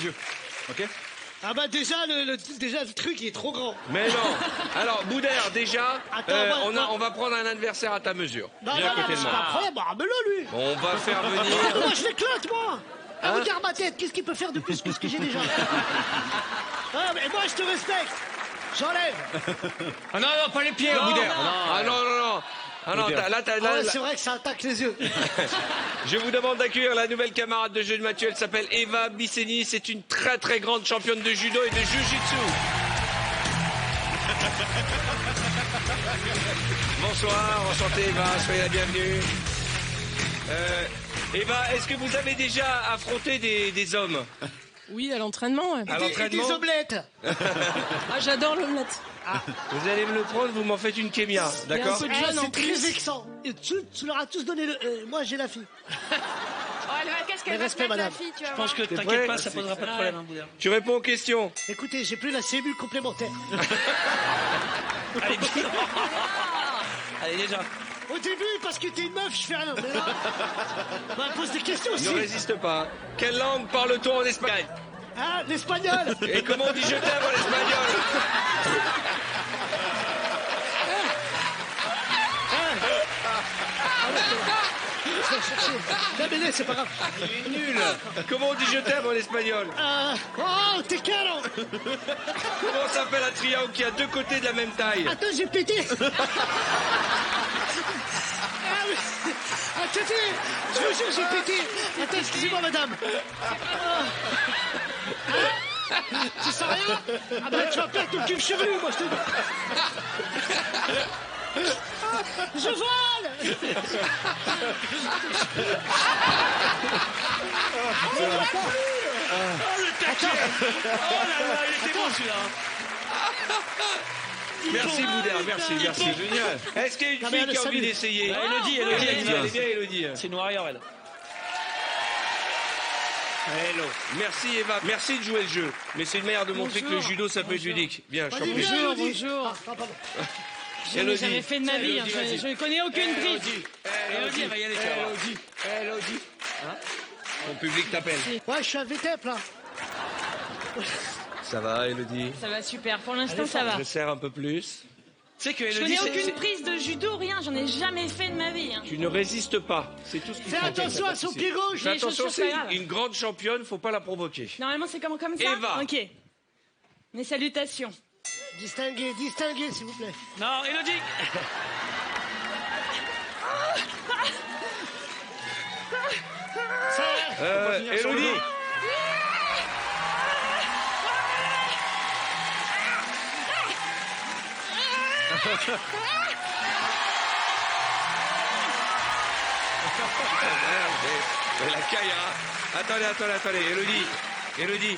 yeux. Ok? Ah bah déjà le truc il est trop grand. Mais non. Alors, Boudère, déjà, Attends, on va prendre un adversaire à ta mesure. Non, Viens à côté de c'est moi. pas incroyable, ramène-le lui. On va faire venir... Moi je l'éclate moi. Regarde ma tête, qu'est-ce qu'il peut faire de plus que ce que j'ai déjà? Ah, mais moi je te respecte. J'enlève. Ah non, pas les pieds, Boudère. Ah non. Ah non, là, Ah ouais, c'est vrai que ça attaque les yeux. Je vous demande d'accueillir la nouvelle camarade de jeu de Mathieu. Elle s'appelle Eva Bisseni. C'est une très très grande championne de judo et de jiu-jitsu. Bonsoir, enchantée Eva, soyez la bienvenue. Eva, est-ce que vous avez déjà affronté des hommes? Oui, à l'entraînement. Ouais. À l'entraînement? Des omelettes. Ah, j'adore l'omelette. Vous allez me le prendre, vous m'en faites une kémia, d'accord? Un peu de Ah, jeûne en c'est très plus. vexant. Et tu leur as tous donné le... moi j'ai la fille. Qu'est-ce qu'elle Mais va respect, te mettre, la madame. fille, tu vas Je voir. pense que prêt? t'inquiète pas, ça posera pas de problème, hein, Boudère. Tu réponds aux questions. Écoutez, j'ai plus la cellule complémentaire. Allez, déjà. Au début, parce que t'es une meuf, je fais rien. Mais là, bah, pose des questions aussi. Ne résiste pas. Quelle langue parle-t-on en espagnol? Ah, l'espagnol. Et comment on dit je t'aime en espagnol? Je vais chercher. Dame-les, c'est pas grave. Nul. Comment on dit je t'aime en espagnol? Oh, t'es calme. Comment s'appelle un triangle qui a deux côtés de la même taille? Attends, j'ai pété. Attendez, je vous jure, j'ai pété. Attends, excusez-moi, madame. Tu sens rien? Ah bah, tu vas perdre ton cuve chevelu, moi, je te dis. Je vole. Oh, le taquet. Oh là là, il était bon celui-là. Merci Boudère, merci. Génial. Est-ce qu'il y a une fille qui a envie d'essayer? Elodie, Elle est bien, Elodie. c'est une warrior, elle. Hello. Merci Eva, merci de jouer le jeu. Mais c'est une manière de montrer que le judo ça peut être ludique. Bien, je t'en prie. Bonjour. Je n'ai jamais fait de ma vie, je ne connais aucune prise. Elodie, elle va y aller, tu vas voir. Elodie. Mon public t'appelle. Ouais, je suis à VTEP, là. Ça va, Elodie? Ça va super, pour l'instant ça va. Je serre un peu plus. Tu sais que Je Elodie, connais aucune prise de judo, rien, j'en ai jamais fait de ma vie. Hein. Tu ne résistes pas, c'est tout ce qu'il faut. Fais attention à son pied gauche. Fais les attention, chaussures, c'est pas grave. une grande championne, faut pas la provoquer. Normalement c'est comme ça Eva. Ok. Mes salutations. Distinguez, s'il vous plaît. Non, Elodie. Elodie. La Kaira. Attendez, Elodie.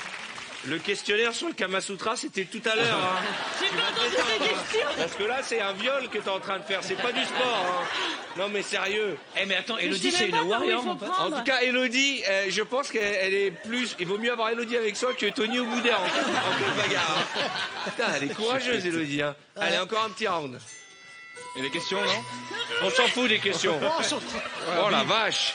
Le questionnaire sur le Kama Sutra, c'était tout à l'heure. Hein. J'ai pas entendu tes questions. Parce que là, c'est un viol que t'es en train de faire, c'est pas du sport. Hein. Non, mais sérieux. Eh, mais attends, Je Elodie, sais c'est même une pas par où il warrior, faut mon pote. prendre. En tout cas, Elodie, je pense qu'elle est plus... Il vaut mieux avoir Elodie avec soi que Tony au bout d'air en pleine bagarre. Hein. Putain, elle est courageuse, Elodie. Hein. Allez, encore un petit round. Et les questions, non? On s'en fout des questions. Oh la vache.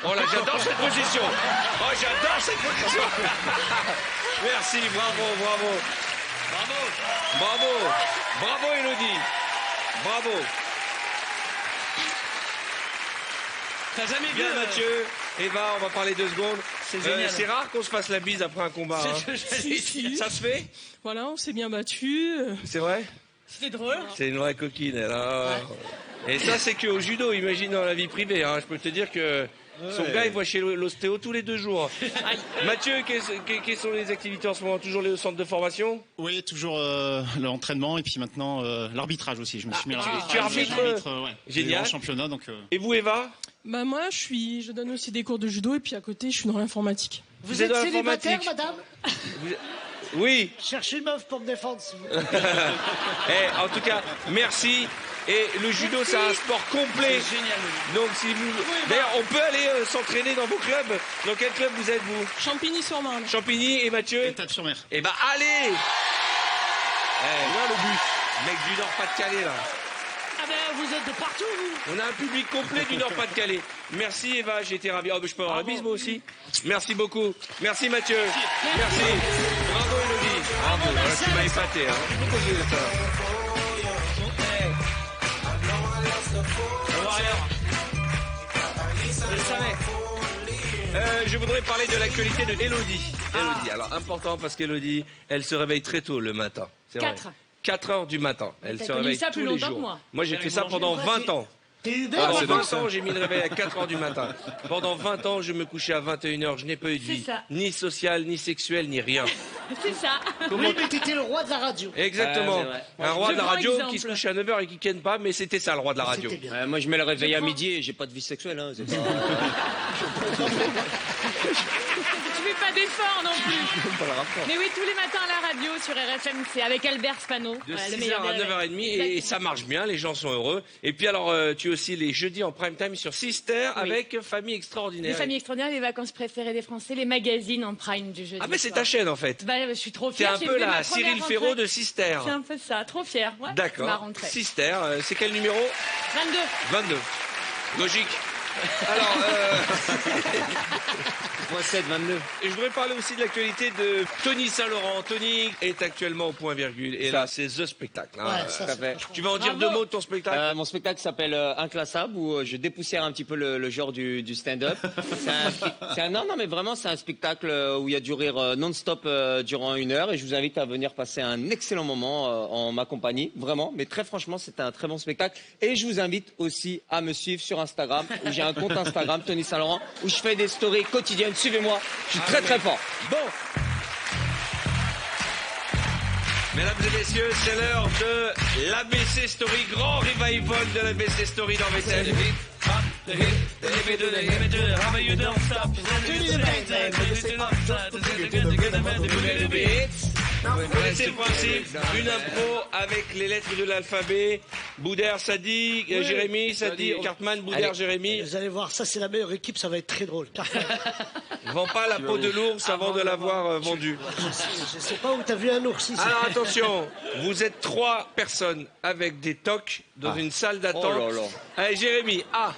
Oh là, j'adore cette position. Oh, j'adore cette position. Merci, bravo. Bravo, Elodie. Bravo. T'as jamais vu Bien, Mathieu. Eva, on va parler 2 secondes. C'est génial. C'est rare qu'on se fasse la bise après un combat. C'est Hein. ce que j'allais dire. Ça se fait? Voilà, on s'est bien battu. C'est vrai? C'était drôle. C'est une vraie coquine, elle. Hein. Et ça, c'est qu'au judo, imagine dans la vie privée. Hein. Je peux te dire que son gars, il va chez l'ostéo tous les 2 jours. Mathieu, quelles sont les activités en ce moment? Toujours les centres de formation? Oui, toujours l'entraînement et puis maintenant l'arbitrage aussi. Je me suis mis tu arbitres ouais. Génial. En championnat, donc. Et vous, Eva? Bah moi, je donne aussi des cours de judo et puis à côté, je suis dans l'informatique. Vous êtes êtes dans célibataire, l'informatique. madame? Oui. Cherchez une meuf pour me défendre, s'il vous plaît. En tout cas, merci. Et le judo, c'est un sport complet. C'est génial. Donc, si vous... D'ailleurs, on peut aller s'entraîner dans vos clubs. Dans quel club vous êtes, vous? Champigny-sur-Marne. Champigny et Mathieu? Étape-sur-Mer. Eh ben, allez! Là, le but. Mec du Nord-Pas-de-Calais, là. Ah ben, vous êtes de partout, vous. On a un public complet du Nord-Pas-de-Calais. Merci, Eva, j'ai été ravi. Oh, ben, je peux avoir la bise, moi aussi. Merci beaucoup. Merci, Mathieu. Merci. Bravo, Elodie. Bravo. Voilà, tu m'as épaté, hein. Pourquoi je fais ça? Je le savais. Je voudrais parler de l'actualité de Elodie. Elodie, alors important parce qu'Elodie, elle se réveille très tôt le matin. C'est vrai. 4 heures du matin. Elle T'as se connu réveille ça tous plus les longtemps jours. que moi. Moi, j'ai fait ça pendant 20 ans. T'es Uber, Pendant c'est donc 20 ans, j'ai mis le réveil à 4 heures du matin. Pendant 20 ans, je me couchais à 21h. Je n'ai pas eu de C'est vie. ça. Ni sociale, ni sexuelle, ni rien. C'est ça. Comment- Oui, mais t'étais le roi de la radio. Exactement. c'est vrai. Un roi Je de la prends radio exemple. qui se couche à 9h et qui ken pas, mais c'était ça, le roi de la radio. C'était bien. Moi, je mets le réveil à midi et j'ai pas de vie sexuelle. Hein, c'est pas... Tu fais pas d'efforts non plus. Pas le rapport. Mais oui, tous les matins à la radio sur RFM, c'est avec Albert Spano. De Voilà, le 6h meilleur à des réveils. 9h30 et ça marche bien, les gens sont heureux. Et puis alors, tu es aussi les jeudis en prime time sur Sister Oui. avec Famille Les Extraordinaire. familles extraordinaires, les vacances préférées des Français, les magazines en prime du jeudi. Ah mais c'est soir. ta chaîne en fait. Bah, je suis trop T'es fière. un j'ai peu fait la ma première Cyril rentrée. Ferraud de Sister. C'est un peu ça, trop fière. Ouais, c'est ma D'accord. rentrée. Sister, c'est quel numéro? 22. 22. Logique. Alors, .7, 22. et je voudrais parler aussi de l'actualité de Tony Saint-Laurent. Tony est actuellement au point virgule. Et là, c'est The Spectacle. Hein. Ouais, ça, tout à c'est fait. franchement- Tu vas en dire Bravo. 2 mots de ton spectacle? Mon spectacle s'appelle Inclassable, où je dépoussière un petit peu le genre du stand-up. Non, mais vraiment, c'est un spectacle où il y a du rire non-stop durant 1 heure, et je vous invite à venir passer un excellent moment en ma compagnie, vraiment. Mais très franchement, c'est un très bon spectacle. Et je vous invite aussi à me suivre sur Instagram, où j'ai un compte Instagram, Tony Saint-Laurent, où je fais des stories quotidiennes. Suivez-moi, je suis très très fort. Bon. Mesdames et messieurs, c'est l'heure de l'ABC Story, grand revival de l'ABC Story dans Vaisselle. Voilà, c'est le principe. Une impro avec les lettres de l'alphabet. Boudère, ça dit. Jérémy, ça dit. Cartman, Boudère, Jérémy. Vous allez voir, ça c'est la meilleure équipe, ça va être très drôle. Vends pas la peau de l'ours avant de l'avoir vendu. Je sais pas où t'as vu un ours ici. Alors attention, vous êtes 3 personnes avec des tocs dans une salle d'attente. Oh là là. Allez, Jérémy, A.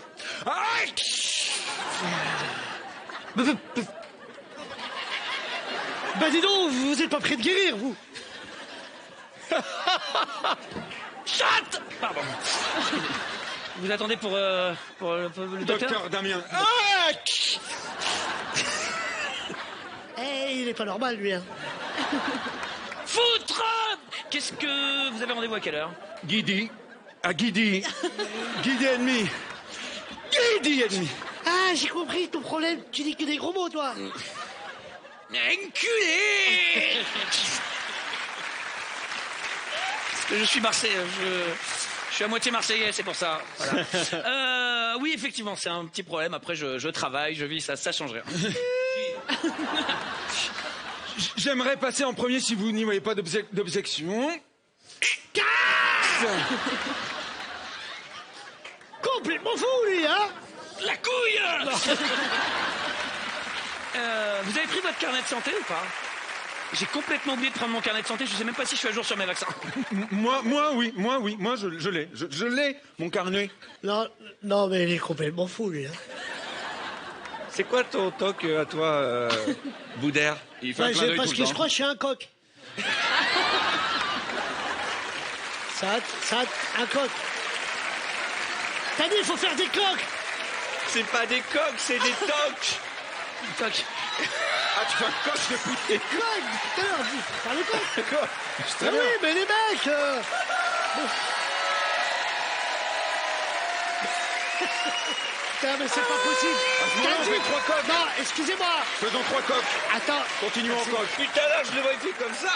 Bah dis donc, vous êtes pas prêt de guérir, vous. Chat. Pardon. Vous attendez pour le docteur Docteur Damien. Eh, il est pas normal, lui. Hein. Foutre. Qu'est-ce que... Vous avez rendez-vous à quelle heure? Guidi. À Guidi. Guidi et demi. Guidi et demi. Ah, j'ai compris ton problème. Tu dis que des gros mots, toi. Enculé. Parce que je suis marseillais, je suis à moitié marseillais, c'est pour ça. Voilà. Oui, effectivement, c'est un petit problème. Après, je travaille, je vis, ça change rien. J'aimerais passer en premier si vous n'y voyez pas d'objection. Complètement fou, lui, hein. La couille. Vous avez pris votre carnet de santé ou pas? J'ai complètement oublié de prendre mon carnet de santé, je sais même pas si je suis à jour sur mes vaccins. Moi, oui, moi, je l'ai. Je l'ai, mon carnet. Non, mais il est complètement fou, lui. Hein. C'est quoi ton toc à toi, Boudère? Il fait un clin d'œil parce tout que le je temps. crois que je suis un coq. ça, un coq. T'as dit, il faut faire des coques. C'est pas des coques, c'est des tocs. Toc. Ah, tu fais un coq depuis... Des coques, tout à l'heure, dis, faire le coq. Ah oui, mais les mecs... bon. Putain, mais c'est pas possible. moment-là, on fait 3 coques. Non, excusez-moi. Faisons 3 coques. Attends. Continuons en coq. Putain, là, je le vois fait comme ça.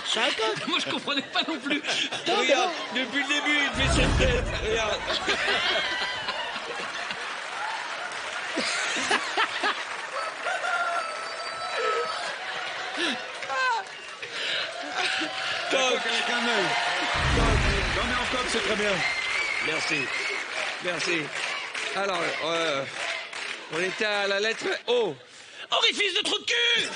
Je suis un coq. Moi, je comprenais pas non plus. Regarde, depuis le début, il fait cette tête. Regarde. Toc avec un œil. J'en ai en coq, c'est très bien. Merci. Alors, on était à la lettre O. Orifice de trou de cul.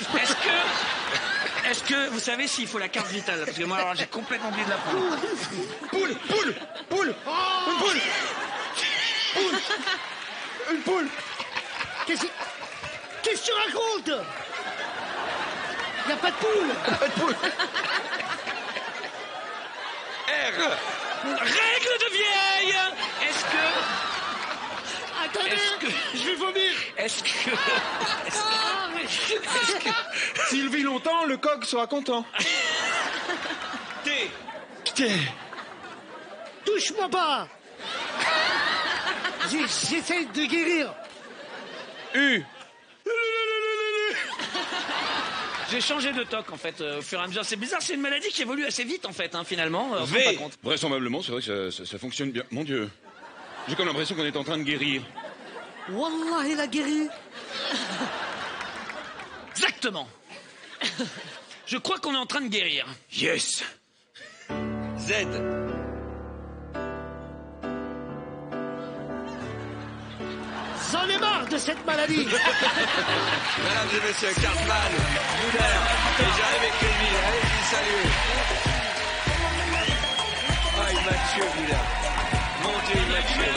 Est-ce que vous savez s'il faut la carte vitale? Parce que moi, alors, j'ai complètement oublié de la prendre. Poule. Une poule. Qu'est-ce que tu racontes? Y a pas de poule. R. Règle de vieille. Attendez, je vais vomir. Est-ce que... S'il vit longtemps, le coq sera content. T. Touche-moi pas. J'essaie de guérir. U. J'ai changé de toc en fait au fur et à mesure. C'est bizarre, c'est une maladie qui évolue assez vite en fait, hein, finalement. On se rend pas compte. Vraisemblablement, c'est vrai que ça fonctionne bien. Mon Dieu. J'ai comme l'impression qu'on est en train de guérir. Wallah, il a guéri. Exactement. Je crois qu'on est en train de guérir. Yes. Z. J'en ai marre de cette maladie. Mesdames et messieurs, Cartman, Boudère, et j'arrive avec Rémi. Allez-y, salut. Ah, il m'a tué, Boudère. Mon Dieu, il m'a tué.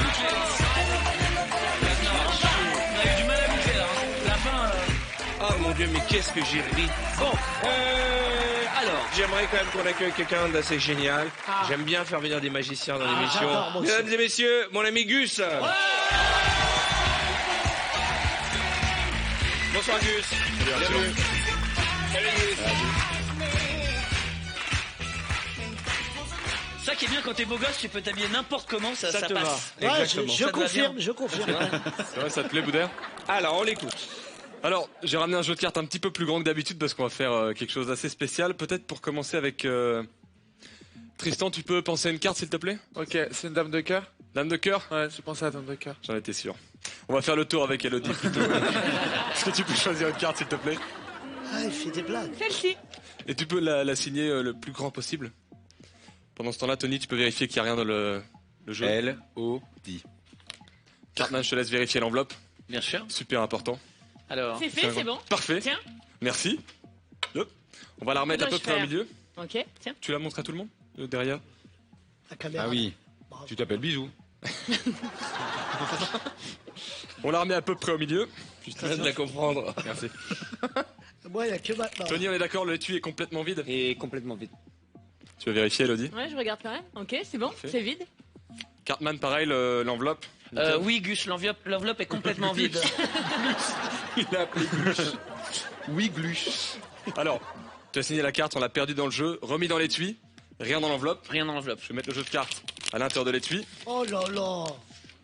On a eu du mal à bouger là. La fin... Oh mon Dieu, mais qu'est-ce que j'ai ri. Bon, alors, j'aimerais quand même qu'on accueille quelqu'un d'assez génial. J'aime bien faire venir des magiciens dans l'émission. j'adore, moi aussi. Mesdames et messieurs, mon ami Gus. Bonsoir Gus. Bienvenue. Salut Gus. Ça qui est bien quand t'es beau gosse, tu peux t'habiller n'importe comment, ça te passe. va. Ouais, Exactement. je Ça te va confirme, bien. je confirme. C'est vrai, ça te plaît, Boudère? Alors, on l'écoute. Alors, j'ai ramené un jeu de cartes un petit peu plus grand que d'habitude parce qu'on va faire quelque chose d'assez spécial. Peut-être pour commencer avec... Tristan, tu peux penser à une carte, s'il te plaît? Ok, c'est une dame de cœur. Dame de cœur? Ouais, je pensais à Dame de cœur. J'en étais sûr. On va faire le tour avec Elodie plutôt. Est-ce que tu peux choisir une carte s'il te plaît? Ah, il fait des blagues. Celle-ci. Et tu peux la signer le plus grand possible. Pendant ce temps-là, Tony, tu peux vérifier qu'il n'y a rien dans le jeu. L-O-D. Cartman, je te laisse vérifier l'enveloppe. Bien sûr. Super important. Alors. C'est fait, c'est bon. Parfait. Tiens. Merci. Hop. On va la remettre à peu dois-je près au faire milieu. Ok, tiens. Tu la montres à tout le monde derrière. La caméra. Ah oui. Tu t'appelles Bisou. On la remet à peu près au milieu. Je viens de la comprendre. Merci. Moi, il n'y a que maintenant. Tony, on est d'accord, l'étui est complètement vide? Et complètement vide. Tu veux vérifier, Elodie? Ouais, je regarde quand même. Ok, c'est bon, c'est vide. Cartman, pareil, l'enveloppe. Oui, Gus, l'enveloppe est complètement vide. Il a appelé Gluche. Oui, Gluche. Alors, tu as signé la carte, on l'a perdue dans le jeu, remis dans l'étui, rien dans l'enveloppe. Rien dans l'enveloppe. Je vais mettre le jeu de cartes à l'intérieur de l'étui. Oh là là.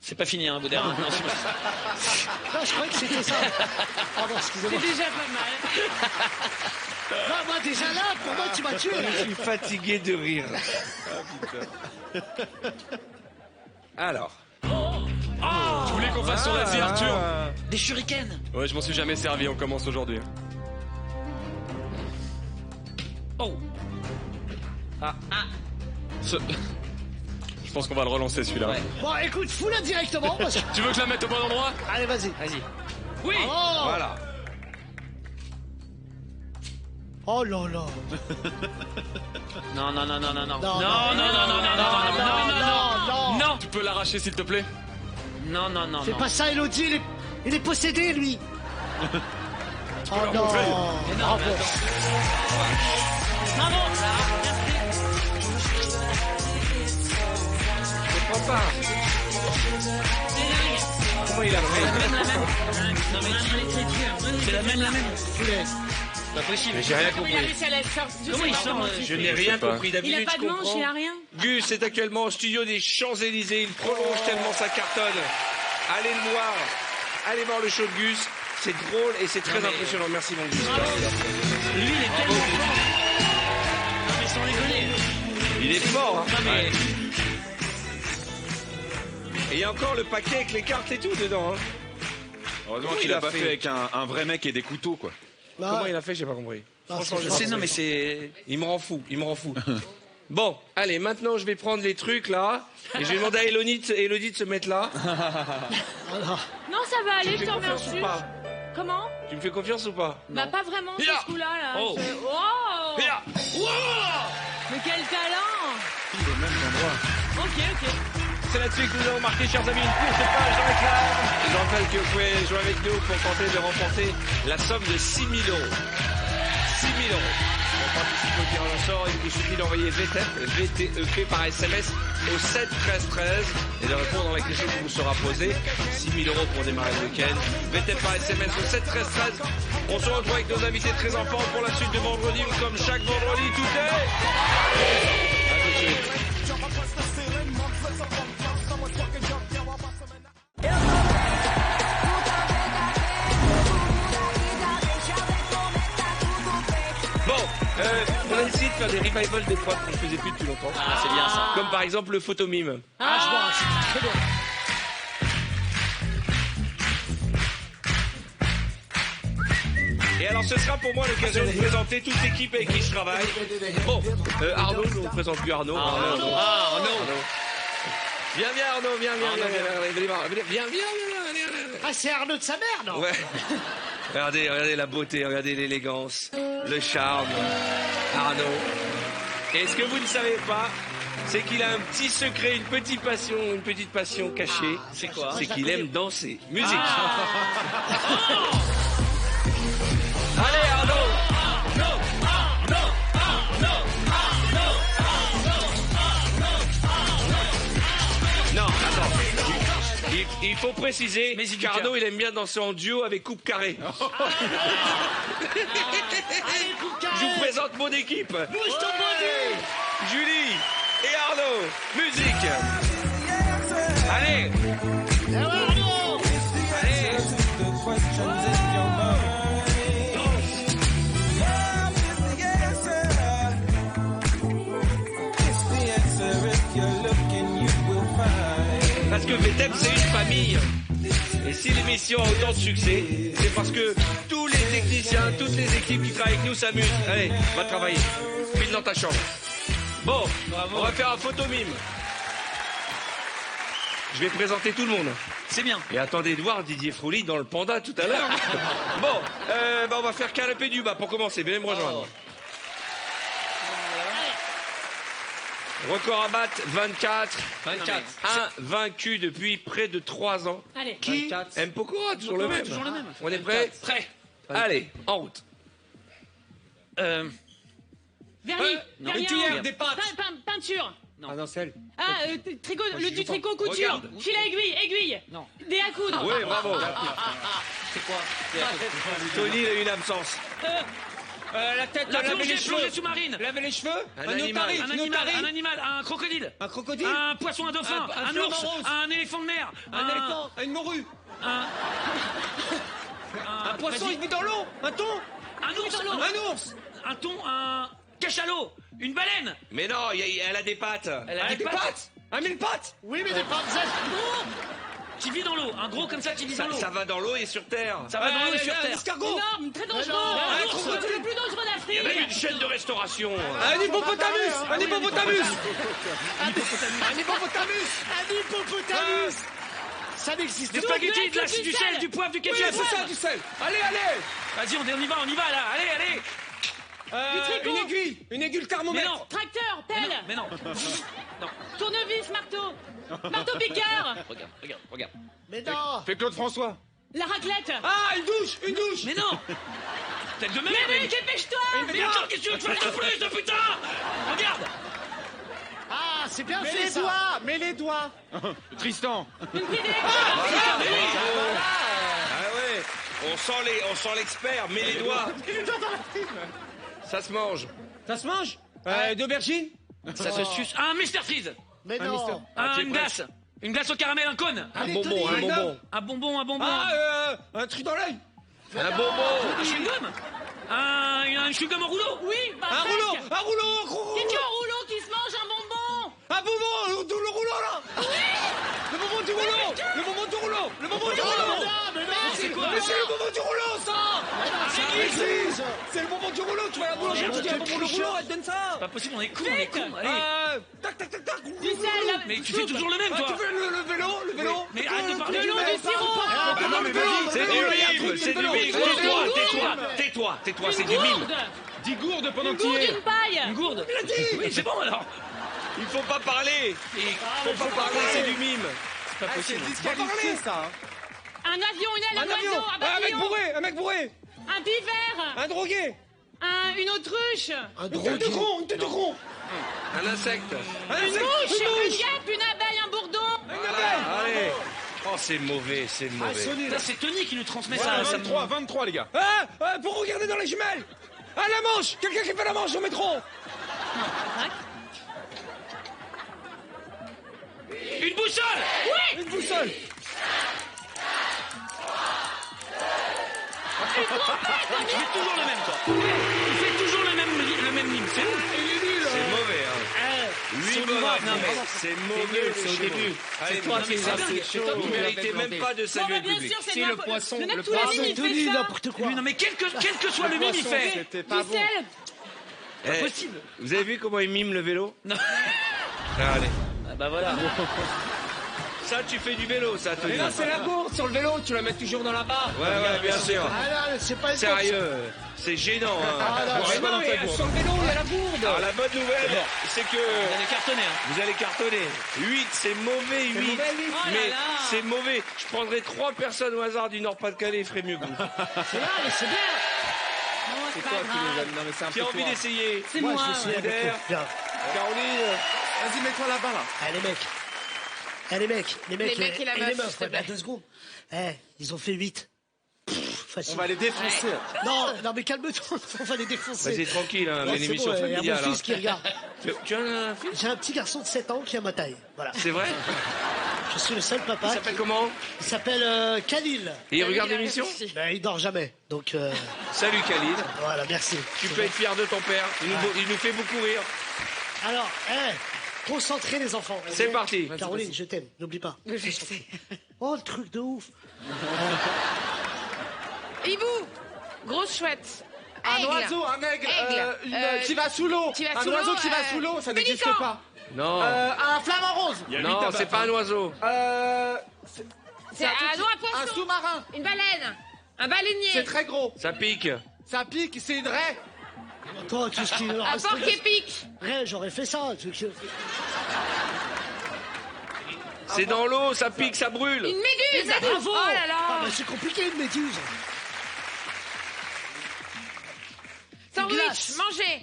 C'est pas fini, hein, Boudère. Non, c'est pas- Non, je croyais que c'était ça. Pardon, excusez-moi. C'est déjà pas mal. Non, moi, déjà là, pour moi, tu m'as tué. Je suis fatigué de rire. Alors. Tu voulais qu'on fasse son laser, Arthur? Des shurikens. Ouais, je m'en suis jamais servi, on commence aujourd'hui. Oh. Je pense qu'on va le relancer celui-là. Bon, écoute, fous-la directement. Parce que... Tu veux que je la mette au bon endroit? Allez, vas-y. Vas-y. Oui. Oh. Voilà. Oh là là. Non, non, non, non, non, non. Non, Non. Non. Tu peux l'arracher s'il te plaît? Non, non, non. Fais pas ça, Elodie, il est possédé, lui. Oh non. Bravo. Bravo. Je comprends pas. Comment il a fait? Non, mais c'est la même. Pas possible. Mais j'ai rien Comment il a compris. réussi à la sortir? Comment il sort Je n'ai rien compris. Il D'habitude, a pas je de manche, comprends. il a rien. Gus est actuellement au studio des Champs-Élysées. Il prolonge tellement ça cartonne. Allez le voir. Allez voir le show de Gus. C'est drôle et c'est très impressionnant. Merci mon Gus. Lui, il est tellement fort. Non, mais sans déconner. Il est fort. Hein. Non, mais... Et il y a encore le paquet avec les cartes et tout dedans. Hein. Heureusement Comment qu'il il a a pas fait fait avec un vrai mec et des couteaux, quoi. Comment il a fait? J'ai pas compris. Franchement, je sais. Non, mais c'est... Il me rend fou. Bon, allez, maintenant je vais prendre les trucs là. Et je vais demander à Elodie de se mettre là. Non, ça va aller, je te confiance remercie. ou pas? Comment? Tu me fais confiance ou pas? Bah, pas vraiment, Ya. ce coup-là, là. Oh. Oh. Ya. Mais quel talent! Ok. C'est là-dessus que nous avons marqué, chers amis, une courte page dans l'éclat. Je vous rappelle que vous pouvez jouer avec nous pour tenter de remporter la somme de 6 000 euros. 6 000 euros. On participe au tirage au sort. Il vous suffit d'envoyer VTEP par SMS au 7 13 13 et de répondre dans la question qui vous sera posée. 6 000 euros pour démarrer le week-end. VTEP par SMS au 7 13 13. On se retrouve avec nos invités très en forme pour la suite de vendredi. Comme chaque vendredi, tout est... À tout de suite. Bon, on a essayé de faire des revivals des fois qu'on ne faisait plus depuis longtemps. Ah, c'est bien ça. Comme par exemple le photomime. Ah, je vois, c'est très bien. Et alors ce sera pour moi l'occasion de présenter toute l'équipe avec qui je travaille. Bon, Arnaud, nous on ne présente plus Arnaud. Arnaud. Viens Arnaud, viens. Ah, c'est Arnaud de sa mère, non? Ouais. Regardez la beauté, regardez l'élégance, le charme. Arnaud. Et ce que vous ne savez pas, c'est qu'il a un petit secret, une petite passion cachée. C'est quoi? C'est qu'il aime danser. Musique. Ah. Allez Arnaud. Non, attends. Il faut préciser qu'Arnaud, il aime bien danser en duo avec Coupe Carré. Je vous présente mon équipe. Bouge ton body. Julie et Arnaud. Musique. Allez. Arnaud. Parce que VTEP, c'est une famille. Et si l'émission a autant de succès, c'est parce que tous les techniciens, toutes les équipes qui travaillent avec nous s'amusent. Allez, va travailler. File dans ta chambre. Bon, on va faire un photomime. Je vais présenter tout le monde. C'est bien. Et attendez de voir Didier Frouly dans le panda tout à l'heure. Bon, on va faire canapé du bas pour commencer. Venez me rejoindre. Record à battre, 24. 24. Un vaincu depuis près de 3 ans. Allez. Qui aime Pokora, toujours le même. Toujours le même. On est prêt? Prêt. Allez, en route. Vernis. non. Vernis Une cuillère, à eau. des pâtes. Peinture. Ah non, celle. Tricot, du tricot couture. Regarde. Fil à aiguille. Non. Des à coudre. Oui, bravo. C'est quoi? Tony, il a une absence. La tête, La laver plongée, les cheveux. plongée sous-marine. Laver les cheveux. Un animal. Un animal, un crocodile. Un crocodile. Un poisson, un dauphin, un flamant ours, rose. un éléphant de mer. Un éléphant. Une morue. Un Poisson, il vit dans l'eau. Un thon. Un ours. Un ours. Un thon, un cachalot. Une baleine. Mais non, elle a des pattes. Elle a des pattes. Un mille pattes. Oui, mais des pattes Gros. Qui vit dans l'eau. Un gros comme ça qui vit dans l'eau. Ça va dans l'eau et sur terre. Ça va dans l'eau et sur terre. Escargot. Énorme, très dangereux. un L'ours crocodile. le plus dangereux Il y a même une d'Afrique. chaîne de restauration. Un hippopotamus. Un hippopotamus. Un hippopotamus. Ça n'existe Des pas. spaghettis, grec, du du sel, sel. du poivre, du Oui, ketchup. c'est ça, du sel. Allez, allez. Vas-y, on y va là. Allez. Du tricot. Une aiguille Mais thermomètre. non. Tracteur, pelle. Mais non. Tournevis, marteau. Marteau piqueur. Regarde. Mais non. Fais Claude François. La raclette. Ah, une douche. Mais non. Tête de mer. Mais oui, dépêche-toi. Mais attends, qu'est-ce que tu veux que je fasse de plus, de putain? Regarde. Ah, c'est bien Mets fait les ça. doigts, mets les doigts. Tristan. Une pile Ah ouais, on sent l'expert, mets les doigts. Ça se mange. Ça se mange. D'aubergine. Ça se suce. Un Mr Freeze. Mais non. Une glace. Une glace au caramel, un cône. Un bonbon. Un bonbon. Ah, un truc dans l'œil. Un bonbon. Un chewing-gum. Un chewing-gum au rouleau. Oui, bah Un rouleau, presque. un rouleau. Qu'est-ce qu'il y a au rouleau qui se mange un bonbon? Un bonbon, le rouleau là. Le bonbon du rouleau. Le bonbon du rouleau. Le bonbon du rouleau. C'est quoi? Mais c'est le bonbon du rouleau, ça. C'est le bonbon du rouleau. Tu vas à la boulangerie, tu dis un bonbon du rouleau, elle te donne ça. Pas possible, on est con. Allez. Tac. Du sel. Mais tu fais toujours le même, toi. Tu fais le vélo. Mais arrête de parler. De l'eau, du sirop. C'est du mime. Tais-toi, c'est du mime. 10 gourdes pendant Une que tu y gourde, es. une paille. Une gourde. Il a dit. Oui, c'est bon alors. Il faut pas parler. C'est du mime. C'est pas possible. Disqualifié ça. Un avion, une aile, un oiseau, un papillon. Un mec bourré. Un pivert. Un drogué. Une autruche. Un Une tête de cron. Un insecte. Une mouche. Une guêpe, une abeille, un bourdon. Voilà, allez. Oh, c'est mauvais. Ça, c'est Tony qui nous transmet Voilà, ça. 23 les gars. Pour regarder dans les jumelles. Ah, la manche. Quelqu'un qui fait la manche au métro. Une boussole. Oui. Une boussole. Tu fais toujours le même, toi. Tu fais toujours le même mime. C'est ouf. C'est mauvais, hein. 8 bonnes. C'est mauvais, c'est au début. Allez, toi qui les as c'est fait. chaud. Vous méritez même pas de Bon, saluer bah, le bien public. sûr, c'est Si, le poisson, Le mec, le tous les poisson. mimes, il Tony, fait ça. n'importe quoi. Non, mais quel que soit le mime, il fait. C'était Du pas bon. sel. Eh, Possible. vous avez vu comment il mime le vélo? Non. Allez. Bah voilà. Ça, tu fais du vélo, ça, Tony. Mais là, c'est la gourde sur le vélo. Tu la mets toujours dans la barre. Ouais, bien sûr. Ah non, c'est pas une Sérieux, c'est gênant. Hein. Ah, non, Ouais, Mais non, mais sur le vélo, il y a la gourde. alors, la bonne nouvelle, c'est que Vous allez cartonner. Hein. vous allez cartonner. 8, c'est mauvais, 8. mauvais, 8. Oh là Mais là. c'est mauvais. Je prendrais 3 personnes au hasard du Nord-Pas-de-Calais, ils feraient mieux que vous. C'est là, mais c'est bien. C'est toi qui nous as... Non, mais c'est un Qui peu a envie toi. d'essayer? C'est moi. je suis avec Hubert. toi. Viens. Caroline. Vas-y, mets-toi là-bas là. Les mecs, Les mecs et la meuf, les meufs, s'il te ouais, bah, plaît. 2 secondes. Ils ont fait 8. Facile. On va les défoncer. Non, mais calme-toi, on va les défoncer. Vas-y, tranquille, hein, Non, une c'est émission bon, il y a familiale. mon fils qui regarde. Tu as un fils? J'ai un petit garçon de 7 ans qui a ma taille. Voilà. C'est vrai? Je suis le seul papa. Il s'appelle comment? Il s'appelle Khalil. Et il regarde l'émission? Ben, il dort jamais. Donc, Salut Khalid. voilà, merci. Tu peux être fier de ton père. Il nous fait beaucoup rire. Alors, Concentrez les enfants. C'est parti. Caroline, je t'aime, n'oublie pas. Je sais. Oh, le truc de ouf. Hibou, grosse chouette. Un Aigle. oiseau, un aigle, Aigle. qui va sous l'eau. Qui va Un sous oiseau l'eau, qui va sous l'eau, ça n'existe pélican. pas. Non. Un flamant rose. Non, c'est pas un oiseau. C'est un nom à poisson. Un sous-marin. Une baleine. Un baleinier. C'est très gros. Ça pique. Ça pique, c'est une raie. Toi, tout ce qui Un porc épique. J'aurais fait ça. C'est dans l'eau, ça pique, ça brûle. Une méduse. Bravo. Oh là là. Ah, bah, c'est compliqué, une méduse. Sandwich, glace. manger.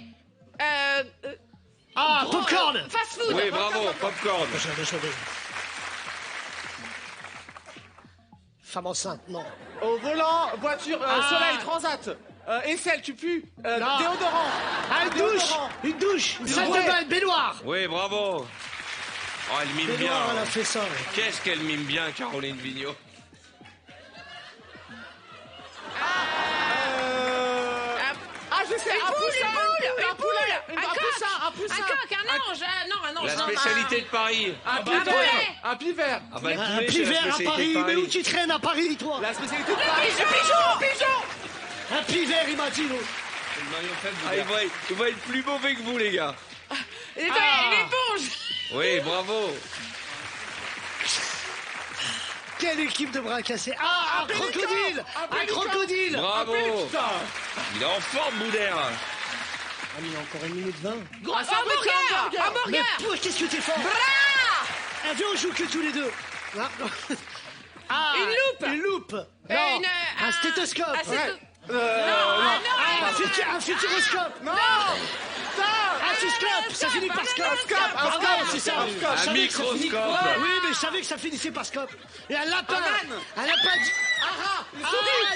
Popcorn. Fast food. Oui, bravo, popcorn. Femme enceinte, non. Au volant, voiture, soleil, transat. Aisselle, tu pues. Déodorant. Ah, une douche. Une douche. Une salle de bain, une baignoire. Oui, bravo. Oh, elle mime bien. Baignoire, elle a fait ça. Qu'est-ce qu'elle mime bien, Caroline Vigneault. Je sais, un poussin, un poulet, un poussin. Un coq, un ange. Un ange. La non, spécialité de Paris. Un poulet. pivert. Ah bah, le Un poulet, c'est la pivert à spécialité Paris. de Mais Paris. où tu traînes à Paris, toi? La spécialité de Paris. Un pivert, il m'a dit, non. Ah, il va être plus mauvais que vous, les gars. Une éponge. Oui, bravo. Quelle équipe de bras cassés. Ah, un crocodile. Un crocodile. Bravo. Il est en forme, Boudère. Ah, mais il y a encore 1 minute 20. Gros hamburger. Mais Hamburger. qu'est-ce que t'es fort? Bras. Viens, on joue que tous les deux. Ah, non. Ah, Une loupe. Une loupe. Non. Un stéthoscope. Un stéthoscope. Un futuroscope. Non. Un scope. Ça finit par scope. Un C'est ça. Je Un savais que ça finit- microscope. Oui, mais je savais que ça finissait par scope. Et un lapin. Un lapin. Une souris.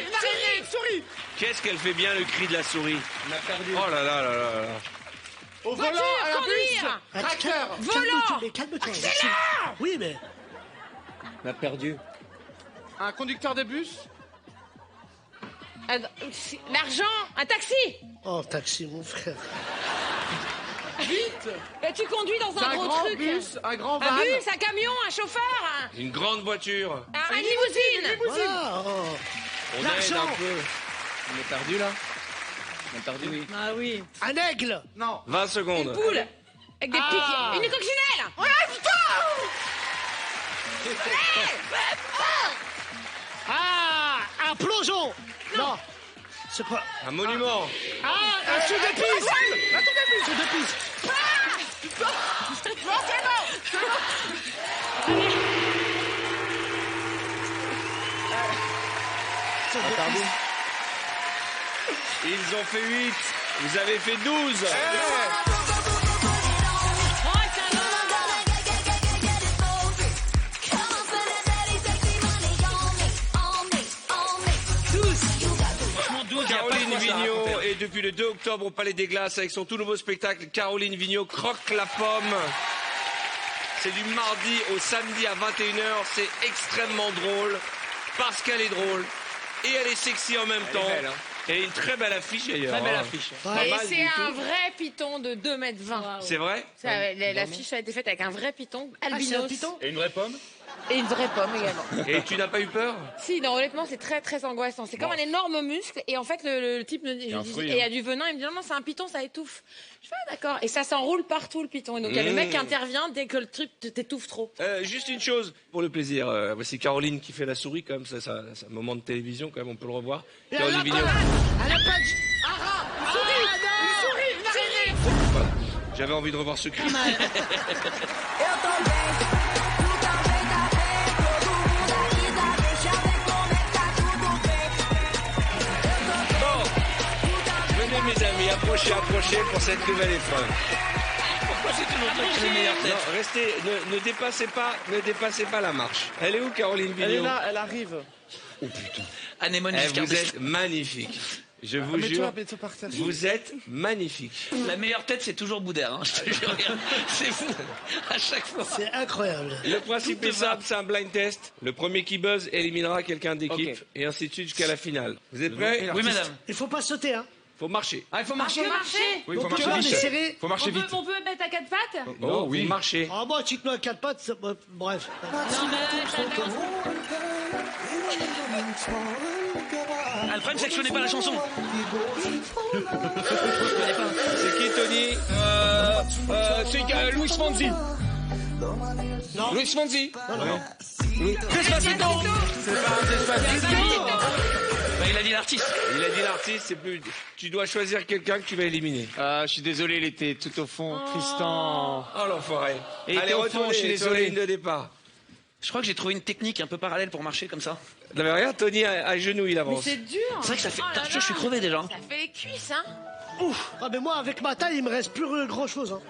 Une araignée, une souris. Qu'est-ce qu'elle fait bien, le cri de la souris. On a perdu. Oh là là là là là. Au volant, à la conduire. bus. Tracteur. Calme-toi. Calme-toi. Oui, mais. On a perdu. Un conducteur de bus. L'argent. Un taxi. Oh, taxi, mon frère. Vite. Bah, tu conduis dans C'est un un gros grand truc. bus, un grand van. Un bus, un camion, un chauffeur. Une grande voiture. Un limousine. Voilà. Oh. On aide L'argent. un peu. On est perdu là. On est perdu, oui. Ah oui. Un aigle. Non. 20 secondes. Une poule. Avec des pics. Une coccinelle. Oh là, putain. Ah, un plongeon. Non. C'est quoi? Un monument. Ah, un feu de piste. Un feu de piste. Non, c'est bon. Ils ont fait 8. Vous avez fait 12. Caroline Vigneault est depuis le 2 octobre au Palais des Glaces avec son tout nouveau spectacle Caroline Vigneault croque la pomme. C'est du mardi au samedi à 21h. C'est extrêmement drôle parce qu'elle est drôle et elle est sexy en même temps. belle, hein. Et une très belle affiche d'ailleurs. Très belle hein. affiche. Pas Et mal c'est du un tout. vrai python de 2,20 m. C'est vrai? L'affiche a été faite avec un vrai python, Ah, c'est un albinos. python. Et une vraie pomme? Et une vraie pomme également. Et tu n'as pas eu peur? Si, non, honnêtement, c'est très très angoissant. C'est comme un énorme muscle. Et en fait, le type me dit, un je dis, fruit, et il y a hein. du venin. Il me dit, non, c'est un python, ça étouffe. Je fais, ah, d'accord. Et ça s'enroule partout, le python. Et donc, il y a le mec qui intervient dès que le truc t'étouffe trop. Juste une chose pour le plaisir. Voici Caroline qui fait la souris, quand même. C'est un moment de télévision, quand même, on peut le revoir. Et un Caroline lapin. Vigneault. Un lapin. Une souris, une araignée. Voilà. J'avais envie de revoir ce cri. Venez mes amis, approchez pour cette nouvelle épreuve. Pourquoi c'est toujours toi qui as les meilleures têtes? Non, restez, ne dépassez pas la marche. Elle est où Caroline Vigneault? Elle est là, elle arrive. Anémone Eh, Giscard vous êtes magnifique. Je vous Mets-toi jure, par terre. vous êtes magnifique. La meilleure tête, c'est toujours Boudère, hein, je te jure. C'est fou. À chaque fois. C'est incroyable. Le principe Tout est te va. simple, c'est un blind test. Le premier qui buzz éliminera quelqu'un d'équipe Ok. et ainsi de suite jusqu'à la finale. Vous êtes prêts? Oui, madame. Il faut pas sauter, hein. Faut marcher. Ah, il faut marcher. Oui, faut Donc marcher là, on est vite. serré. Faut marcher vite. On peut mettre à 4 pattes? Oh oui. Marcher. Ah, moi, tu te mets à 4 pattes, bref. Non, mais Ah, le problème, c'est que je connais pas la chanson. C'est qui, Tony? C'est Luis Fonsi. Non. Luis Fonsi. Non. Despacito. Bah, il a dit l'artiste. Il a dit l'artiste, c'est plus. Tu dois choisir quelqu'un que tu vas éliminer. Ah, je suis désolé, il était tout au fond. Tristan. Oh l'enfoiré. Et Allez, au fond, retournez je suis sur la désolé. ligne de départ. Je crois que j'ai trouvé une technique un peu parallèle pour marcher comme ça. Non mais regarde, Tony à genoux, il Mais avance. c'est dur. C'est vrai que ça fait. Oh là Je suis là. crevé déjà. Ça fait les cuisses, hein. Ah, mais moi, avec ma taille, il me reste plus grand chose. Hein.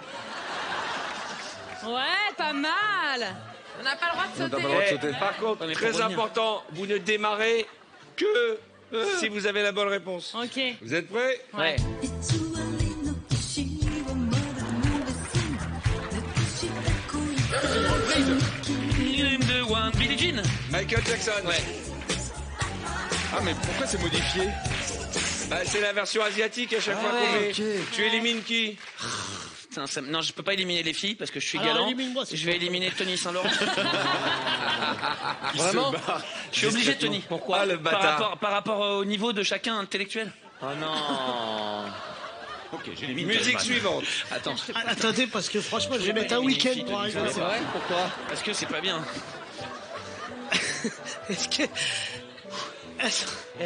Ouais, pas mal. On n'a pas le droit de On n'a pas sauter. le droit de sauter. Par contre, On est très pour revenir. important, vous ne démarrez que si vous avez la bonne réponse. Ok. Vous êtes prêts? Ouais. De One Billie Jean. Michael Jackson. Ouais. Ah, mais pourquoi c'est modifié? Bah, c'est la version asiatique à chaque fois qu'on met. Tu élimines qui? Putain, non, je peux pas éliminer les filles parce que je suis Alors, galant. élimine-moi, c'est Je vais éliminer Tony Saint-Laurent. Vraiment? Je suis obligé, Tony. Pourquoi? Ah, le bâtard. Par rapport au niveau de chacun intellectuel. Oh non. Ok, j'élimine. Musique suivante. Attends. Ah, attendez, parce que franchement, je vais mettre un week-end pour arriver à C'est ça. vrai? Pourquoi? Parce que c'est pas bien. Est-ce que.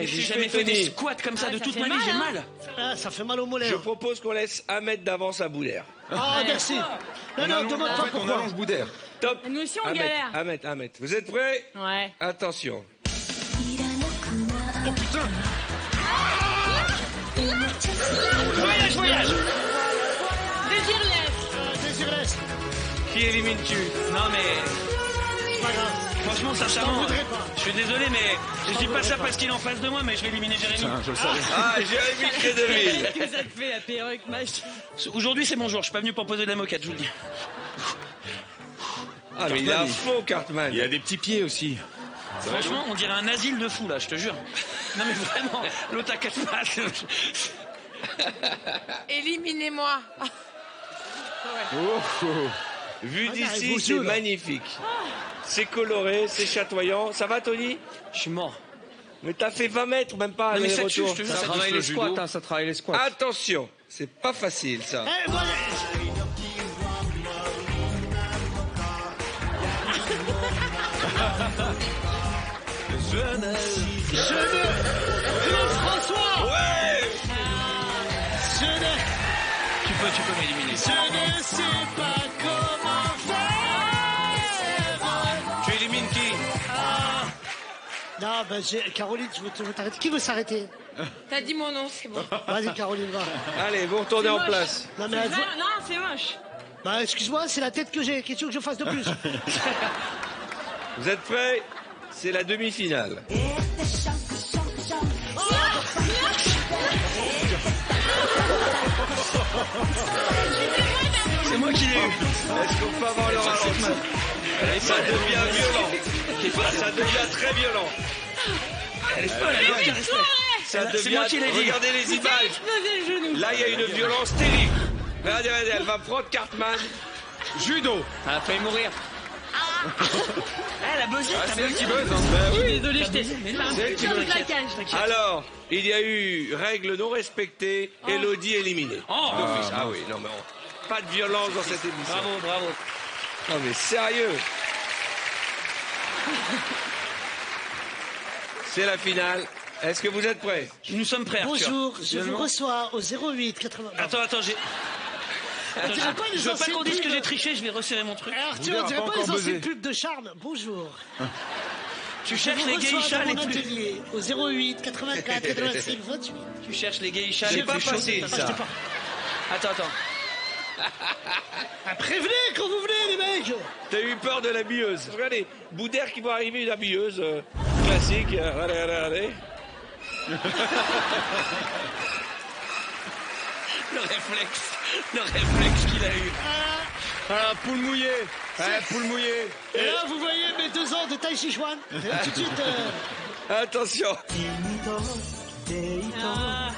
J'ai jamais fait des squats comme ça de ça toute fait ma vie, mal, j'ai hein. mal. Ah, ça fait mal au mollet. Je propose qu'on laisse 1 mètre d'avance à Boulaire. Ah, merci. Non, non, demande En pas fait, on pourquoi. allonge Boudère. Top. Nous aussi, on 1 mètre, galère. 1 mètre, 1 mètre. Vous êtes prêts? Ouais. Attention. Voyage. Désirless. Qui élimines-tu? Non mais C'est pas grave. franchement, Je t'en sincèrement, voudrais pas. je suis désolé, mais je dis pas ça parce qu'il est en face de moi, mais je vais éliminer Jérémy. Tiens, je le savais. Ah, Jérémy Crédeville. Qu'est-ce que ça te fait, la perruque, machin? Aujourd'hui, c'est mon jour. Je suis pas venu pour poser de la moquette, je vous le dis. Ah, mais il a un faux, Cartman. Il a des petits pieds aussi. Franchement, on dirait un asile de fous là, je te jure. Non mais vraiment, l'autre à 4 pattes. Éliminez-moi. Vu Ah, d'ici, vous c'est deux, là. magnifique. C'est coloré, c'est chatoyant. Ça va, Tony? Je suis mort. Mais t'as fait 20 mètres, même pas. Non, mais les ça tue, retours. je te jure, Ça ça travaille les le squats, judo. hein, ça travaille les squats. Attention, c'est pas facile, ça. Eh, voilà. Claude François. Ouais. Tu peux m'éliminer. Je ne sais pas comment faire. Tu élimines qui? Non, ben, Caroline, je veux t'arrêter. Qui veut s'arrêter? T'as dit mon nom, c'est bon. Vas-y, Caroline, va. Allez, vous retournez en place. Non, mais Non, c'est moche. bah, excuse-moi, c'est la tête que j'ai. Qu'est-ce que je fasse de plus? Vous êtes prêts? C'est la demi-finale. C'est moi qui l'ai eu. Est-ce qu'on peut avoir le ralenti? Et ça devient violent. Ça devient très violent. Elle est folle, elle est folle. Ça C'est devient... moi qui l'ai dit. Regardez les images. Explosé le genou. Là, il y a une violence terrible. Regardez, regardez, elle va prendre Cartman. Judo. Elle a failli mourir. Elle a buzzé, Ah, t'as c'est elle buzzé. qui buzz. Hein. Je suis désolée, je t'ai. C'est elle qui Toute veut. la cage. Alors, il y a eu règles non respectées, Elodie éliminée. Oh. D'office. Ah oui, non mais pas de violence dans cette émission. Bravo. Non mais sérieux. C'est la finale. Est-ce que vous êtes prêts? Nous sommes prêts, Arthur. Bonjour, je vous Finalement. reçois au 08 80. Attends, j'ai... On dirait pas les Je veux pas anciennes qu'on dise que pubs. j'ai triché, je vais resserrer mon truc. Eh, Arthur, Boudère on a dirait pas pas encore les anciennes buzzé. pubs de Charles. Bonjour. Tu Je cherches vous les reçois geishas dans les mon plus... atelier au 08 84 85 28. Tu cherches les geishas C'est les pas plus chauds. facile, ça. Attends. Ah, prévenez quand vous venez, les mecs. T'as eu peur de l'habilleuse. Regardez, Boudère qui va arriver, une habilleuse classique. Allez. Le réflexe qu'il a eu. Ah, poule mouillée. Poule mouillée. Et là, vous voyez mes 2 ans de Tai Chi Chuan. Tout de suite. Attention. Ah.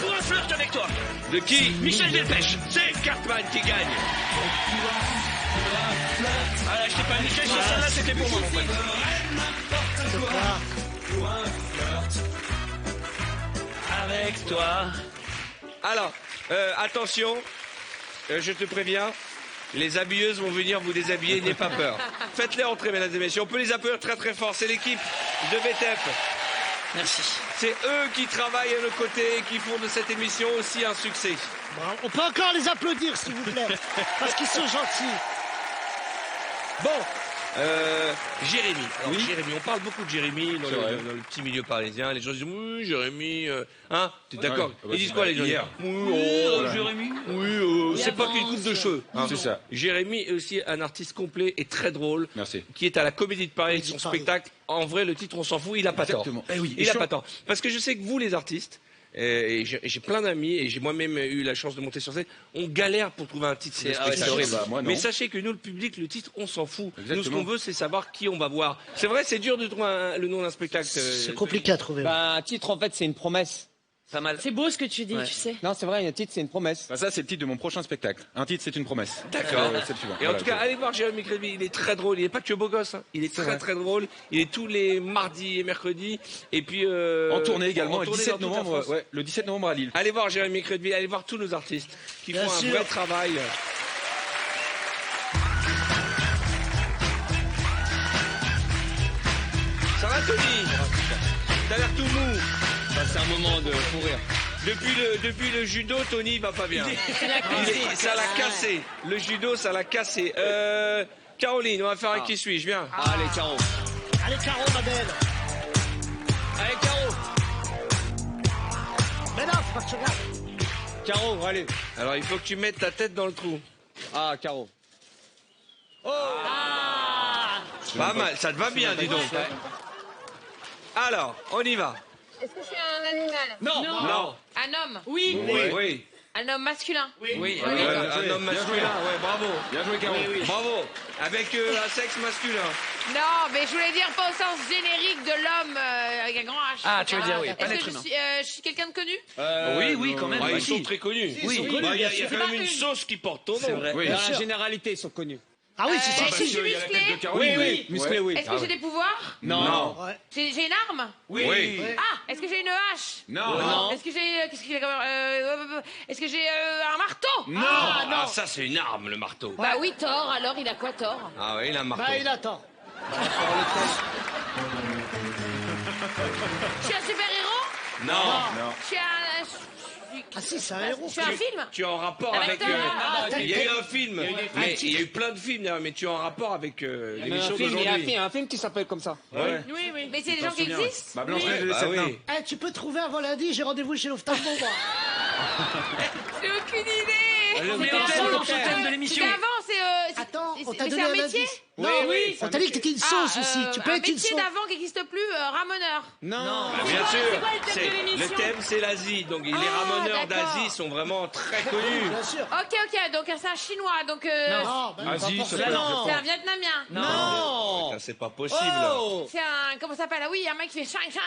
Pour un flirt avec toi. De qui? Michel Delpech. C'est Cartman qui gagne. Ah là, je t'ai pas Michel, celle-là c'était pour moi mon pote. Avec toi. Alors, attention, je te préviens, les habilleuses vont venir vous déshabiller, n'aie pas peur. Faites-les entrer, mesdames et messieurs. On peut les applaudir très très fort. C'est l'équipe de VTEP. Merci. C'est eux qui travaillent à nos côtés et qui font de cette émission aussi un succès. Bon, on peut encore les applaudir, s'il vous plaît, parce qu'ils sont gentils. Bon, Jérémy. Alors, Jérémy, on parle beaucoup de Jérémy dans le petit milieu parisien. Les gens disent oui, Jérémy, hein, t'es d'accord? Ils disent quoi les gens? Jérémy. Oui, c'est pas qu'une coupe de cheveux. Hein. C'est ça. Jérémy est aussi un artiste complet et très drôle. Merci. Qui est à la Comédie de Paris avec son spectacle. En vrai, le titre, on s'en fout, il a pas tort. Eh oui. Il a pas tort. Parce que je sais que vous, les artistes, et j'ai plein d'amis, et j'ai moi-même eu la chance de monter sur scène, on galère pour trouver un titre. C'est horrible. Bah, moi, non. Mais sachez que nous, le public, le titre, on s'en fout. Exactement. Nous, ce qu'on veut, c'est savoir qui on va voir. C'est vrai, c'est dur de trouver le nom d'un spectacle. C'est compliqué à trouver. Bah, un titre, en fait, c'est une promesse. Pas mal. C'est beau ce que tu dis, Ouais. tu sais. Non, c'est vrai, un titre, c'est une promesse. Bah, ça, c'est le titre de mon prochain spectacle. Un titre, c'est une promesse. D'accord. C'est le suivant. Et en Voilà, tout cas, c'est- allez voir Jérémy Crédville, il est très drôle. Il n'est pas que beau gosse, hein. Il est très très drôle. Il est tous les mardis et mercredis. Et puis en tournée également, en le tournée 17 dans toute la novembre. France. Ouais, le 17 novembre à Lille. Allez voir Jérémy Crédville, allez voir tous nos artistes qui Bien font sûr. un vrai travail. Ça va Tony? T'as l'air tout mou. C'est un moment de courir. Depuis le judo, Tony va pas bien. Ça l'a cassé. Le judo, ça l'a cassé. Caroline, on va faire un qui suis-je, viens. Allez, Caro. Allez, Caro, ma belle. Allez, Caro. Mais non, faut pas que tu regardes. Caro, allez. Alors, il faut que tu mettes ta tête dans le trou. Ah, Caro. Pas mal, ça te va bien, dis donc. Alors, on y va. Est-ce que je suis un animal? Non. Non. Un homme? Oui. Oui. Un homme masculin? Oui. Un homme masculin, ouais, bravo. Bien joué, Caro. Bravo. Avec un sexe masculin. Non, mais je voulais dire pas au sens générique de l'homme avec un grand H. Ah, tu veux dire, oui, pas Est-ce l'être que humain. je suis quelqu'un de connu? Oui, quand même. Ah, oui. ils sont très connus. Oui. Bah, il y a quand même une sauce qui porte ton nom. C'est vrai. Oui. Dans la généralité, ils sont connus. Ah oui, c'est Est-ce que ça. je suis musclé? Oui, musclé, oui. Est-ce que j'ai des pouvoirs? Non. Ouais. J'ai une arme? Oui. Ah, est-ce que j'ai une hache? Non. Est-ce que j'ai qu'est-ce que j'ai est-ce que j'ai un marteau? Non. Ah, non. Ah, ça, c'est une arme, le marteau. Bah oui, Thor, alors il a quoi Thor? Ah oui, il a un marteau. Bah, il attend. Je suis un super-héros? Non. Je suis un Ah si, c'est un héros. je suis un film? Tu es en rapport Avec avec... Thor. il y a eu un film. Mais il y a eu plein de films, d'ailleurs, mais tu es en rapport avec l'émission Il y a d'aujourd'hui. un film qui s'appelle comme ça. Ouais. Oui, oui. Mais c'est des gens qui existent? Bah, Blanche-Neige et les Bah 7 oui. nains. Eh, tu peux trouver avant lundi, j'ai rendez-vous chez l'ophtalmo, moi. J'ai aucune idée. Mais C'était on avant. lance le thème de l'émission. C'était avant, c'est Attends, on c'est t'a mais donné c'est un un métier? indice. Non, oui, on t'a dit que t'étais une sauce aussi. Tu peux un être une métier sauce. d'avant qui n'existe plus, ramoneur. Non. Bah, bien sûr, c'est quoi le thème de l'émission le thème c'est l'Asie, donc les Ah, ramoneurs d'accord. d'Asie sont vraiment très connus. Bien sûr. Ok, donc c'est un chinois, donc Non, bah, Asie, pas ça forcément. peut être c'est un vietnamien. Non. Ça, c'est pas possible. Oh. C'est un, comment ça s'appelle? Ah oui, un mec qui fait Shanghai.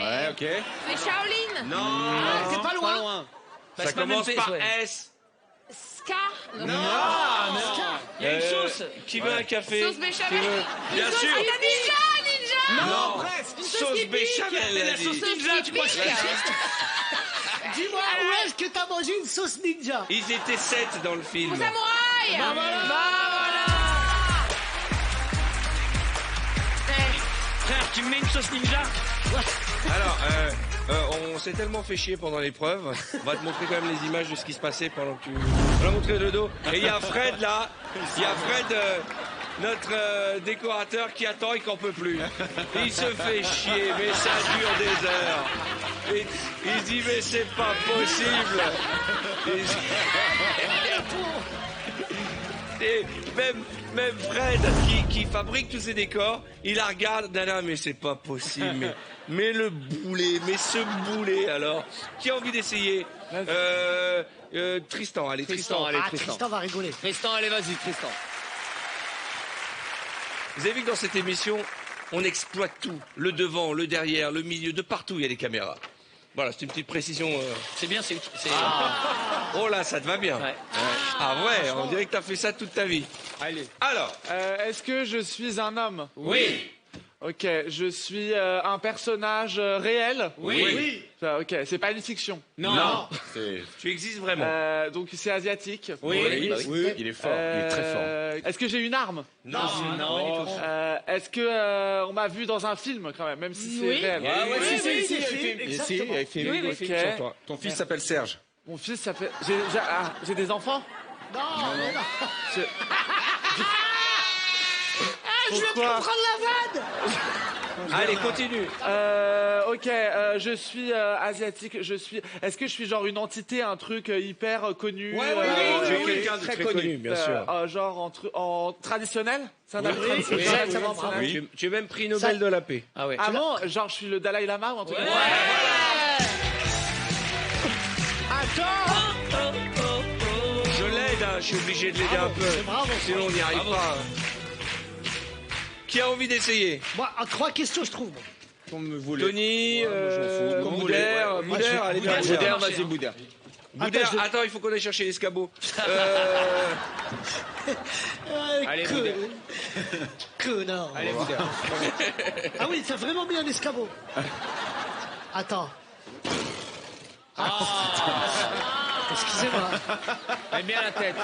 Ouais, ok. C'est Shaolin. Non, Ah, c'est pas Pas loin. loin. Bah, ça c'est pas le même commence fait, par ouais. S. Ska. Il y a une sauce. Qui veut un café? Sauce béchamel. Qui veut- Bien Une sauce- sûr. Ah, il a ninja. Non, Une sauce béchamel, elle a La dit. sauce ninja, tu crois que c'est Dis-moi, où est-ce que t'as mangé une sauce ninja? Ils étaient 7 dans le film. Samouraï. Bah voilà. Frère, tu me mets une sauce ninja? Alors, on s'est tellement fait chier pendant l'épreuve. On va te montrer quand même les images de ce qui se passait pendant que tu... On va montrer le dos. Et il y a Fred là. Il y a Fred, notre décorateur qui attend et qui n'en peut plus. Il se fait chier, mais ça dure des heures. Et il se dit, mais c'est pas possible. Et même Fred, qui fabrique tous ces décors, il la regarde, nana, mais c'est pas possible. Mais le boulet, mais ce boulet alors. Qui a envie d'essayer? Tristan, allez, Tristan. Allez, Ah, Tristan va rigoler. Tristan, allez, vas-y, Tristan. Vous avez vu que dans cette émission, on exploite tout. Le devant, le derrière, le milieu, de partout, il y a des caméras. Voilà, c'est une petite précision. C'est bien, c'est... Oh là, ça te va bien. Ouais. Ah ouais, on dirait que t'as fait ça toute ta vie. Allez. Alors, Est-ce que je suis un homme? oui. Ok, je suis un personnage réel? Oui. Ok, c'est pas une fiction. Non. Tu existes vraiment. Donc c'est asiatique? Oui. Il est fort, il est très fort. Est-ce que j'ai une arme? Non. Est-ce que on m'a vu dans un film quand même si c'est réel? Il fait Ok. sur toi. Ton fils s'appelle Serge. Mon fils s'appelle... J'ai des enfants? Non, mais non. Je viens de Pourquoi? comprendre la vanne. Allez, continue. Ok, je suis asiatique. Est-ce que je suis genre une entité, un truc hyper connu? Tu es quelqu'un de très connu, bien sûr. Genre en traditionnel? C'est un homme traditionnel. Exactement, bravo. Tu es même prix Nobel de la paix. Ah ouais. Ah bon? Genre je suis le Dalai Lama ou un truc comme ça? Je l'aide, hein, je suis obligé de l'aider un peu. bravo, Sinon, on n'y arrive pas. Qui a envie d'essayer? Moi, en 3 questions, je trouve. Comme vous voulez. Tony, Boudère, allez bien. Boudère, vas-y, Boudère. Boudère, attends, il faut qu'on aille chercher l'escabeau. Allez, Connard. Allez, Boudère. Ah oui, t'as vraiment mis un escabeau. Attends. Excusez-moi. Mets bien la tête.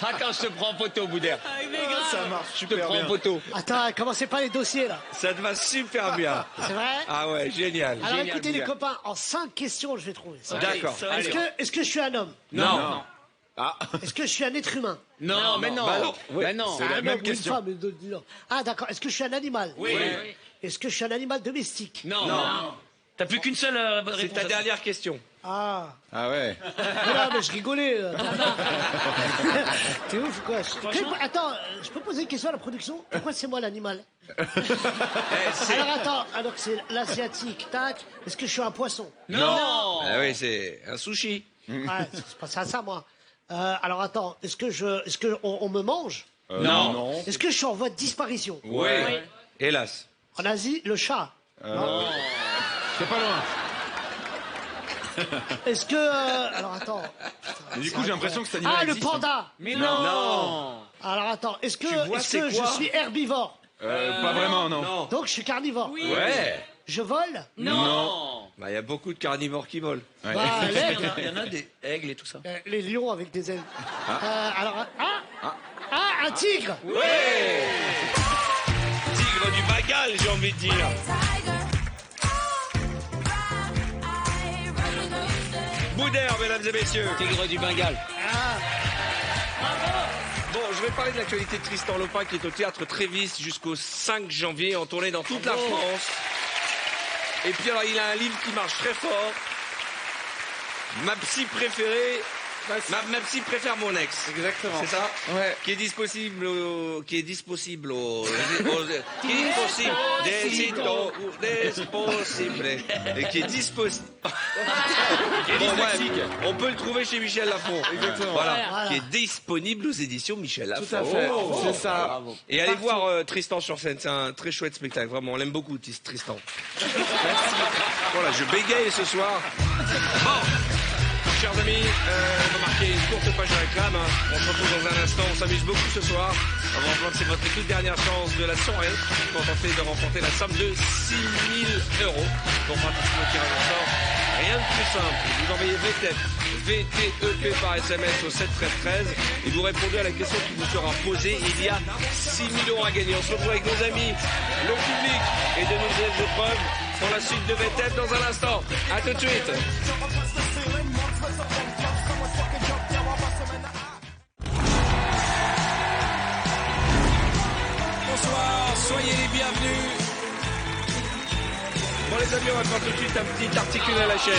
Attends, je te prends en photo, Boudère. Ça marche Je te super prends en bien. photo. Attends, commencez pas les dossiers là. Ça te va super bien. C'est vrai? Ah ouais, génial. Alors génial, écoutez les Boudère. copains, en 5 questions, je vais trouver ça. D'accord. Est-ce que je suis un homme? Non. Est-ce que je suis un être humain? Non, mais non. Bah non. Ben non. C'est la Un même homme ou question. une femme? Non. Ah d'accord. Est-ce que je suis un animal? Oui. Est-ce que je suis un animal domestique? Non. T'as plus qu'une seule réponse. C'est ta dernière question. Ah. Ah ouais. Voilà, mais je rigolais. T'es ouf quoi? Attends, je peux poser une question à la production? Pourquoi c'est moi l'animal? Alors attends, alors que c'est l'asiatique, tac. Est-ce que je suis un poisson? Non. Ah oui, c'est un sushi. Ouais, c'est pas ça moi. Alors attends, est-ce que on me mange? Non. Est-ce que je suis en voie de disparition? Ouais. Hélas. En Asie, le chat. C'est pas loin. Est-ce que alors attends. Et du coup, j'ai l'impression que cet animal Ah, le existe. panda. Mais non. Alors attends, est-ce que vois, c'est je quoi suis herbivore? Pas vraiment, non. Non. Donc je suis carnivore. Ouais. Je vole? Non. Bah, il y a beaucoup de carnivores qui volent. Ouais. Bah, l'aigle. Il y en a des aigles et tout ça. Les lions avec des ailes. Alors un tigre. Ouais. Tigre du Bengale, j'ai envie de dire. Boudère, mesdames et messieurs. Tigre du Bengale. Bon, je vais parler de l'actualité de Tristan Lopin qui est au théâtre Trévis jusqu'au 5 janvier, en tournée dans toute la France. Et puis alors, il a un livre qui marche très fort. Ma psy préférée. Ma psy préfère mon ex. Exactement. C'est ça? Ouais. Qui est disponible au... Qui est disponible et qui est disponible. Bon, bref, on peut le trouver chez Michel Lafon. Exactement. Voilà. Qui est disponible aux éditions Michel Lafon. Tout à fait. C'est ça. Et allez voir Tristan sur scène, c'est un très chouette spectacle, vraiment, on l'aime beaucoup Tristan. Voilà, je bégaye ce soir. Bon, chers amis, on va marquer une courte page de réclame. On se retrouve dans un instant, on s'amuse beaucoup ce soir. Avant de voir que c'est votre toute dernière chance de la soirée pour tenter de remporter la somme de 6 000 € pour participer au tirage au sort. Rien de plus simple, vous envoyez VTEP, VTEP par SMS au 7 13 13 et vous répondez à la question qui vous sera posée. Il y a 6 000 € à gagner. On se retrouve avec nos amis, le public et de nouvelles épreuves pour la suite de VTEP dans un instant. A tout de suite. Bonsoir, soyez les bienvenus. Bon les amis, on va faire tout de suite un petit articulé à la chaîne.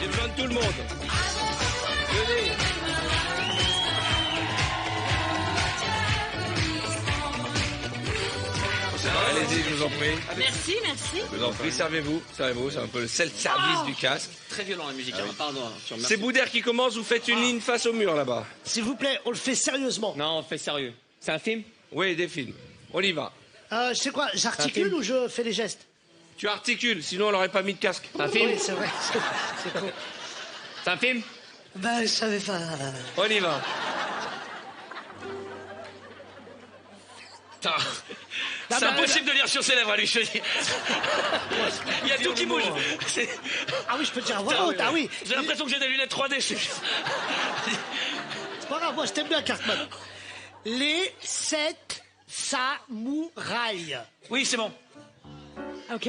J'ai besoin de tout le monde. Venez. Allez-y, je vous en prie. Merci, merci. Je vous en prie, servez-vous, c'est un peu le self-service du casque. Très violent la musique. Pardon. C'est Boudère qui commence, vous faites une ligne face au mur là-bas. S'il vous plaît, on le fait sérieusement. Non, on fait sérieux. C'est un film? Oui, des films. On y va. Je sais quoi, j'articule ou je fais les gestes? Tu articules, sinon on n'aurait pas mis de casque. C'est un film? Oui, c'est vrai. C'est con. C'est un film? Ben, je savais pas. On y va. C'est impossible de lire sur ses lèvres, lui, je te dis. Il y a tout qui bouge. Ah oui, je peux te dire à voix haute, ah oui. J'ai l'impression que j'ai des lunettes 3D. C'est pas grave, moi je t'aime bien, Cartman. Les 7 samouraïs. Oui, c'est bon. Ok.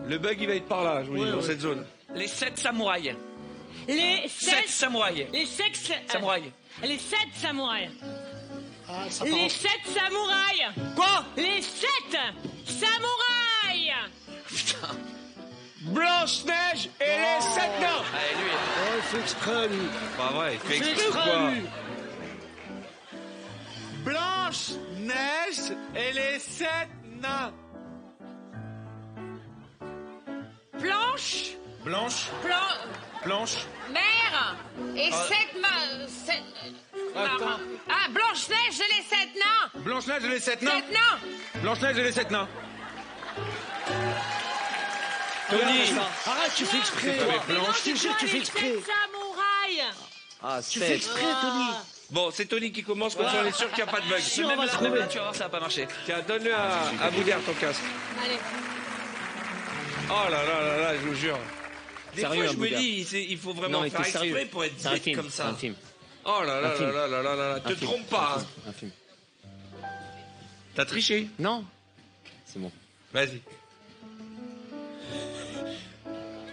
Le bug, il va être par là, je vous dis, dans cette zone. Les 7 samouraïs. Les 7 samouraïs. Les 7 Samouraïs. Les 7 samouraïs. Ah, ça Les 7 samouraïs. Quoi? Les 7 samouraïs. Putain. Blanche-Neige et les 7 nains. Allez, lui. Oh, il fait exprès, lui. Pas vrai, il fait Il fait exprès ou exprès, quoi? lui. Blanche-Neige et les 7 nains. Planche. Blanche. Blanche. Mère et Attends. Ah, Blanche-Neige et les 7 nains. Blanche-Neige et les 7 nains. 7 nains. Blanche-Neige et les 7 nains. Tony, Arrête, tu fais exprès. Je te jure, tu fais exprès. Les 7 samouraïs. Ah, Tu fais exprès, Tony. bon, c'est Tony qui commence, comme ça on est sûr qu'il n'y a pas de bug. Si, on va le trouver. Tu vas voir, ça va pas marcher. Tiens, donne-le à Boudère ton casque. Allez. Oh là là là là, je vous jure. Des Sérieux, fois, je me Boudère. dis, il faut vraiment Non, mais faire t'es exprès sérieux. pour être C'est un bête film. comme C'est ça. un film. Oh là là Un film. là là là là là, te film. trompe pas. Hein. Un film. T'as triché. Non. C'est bon. Vas-y.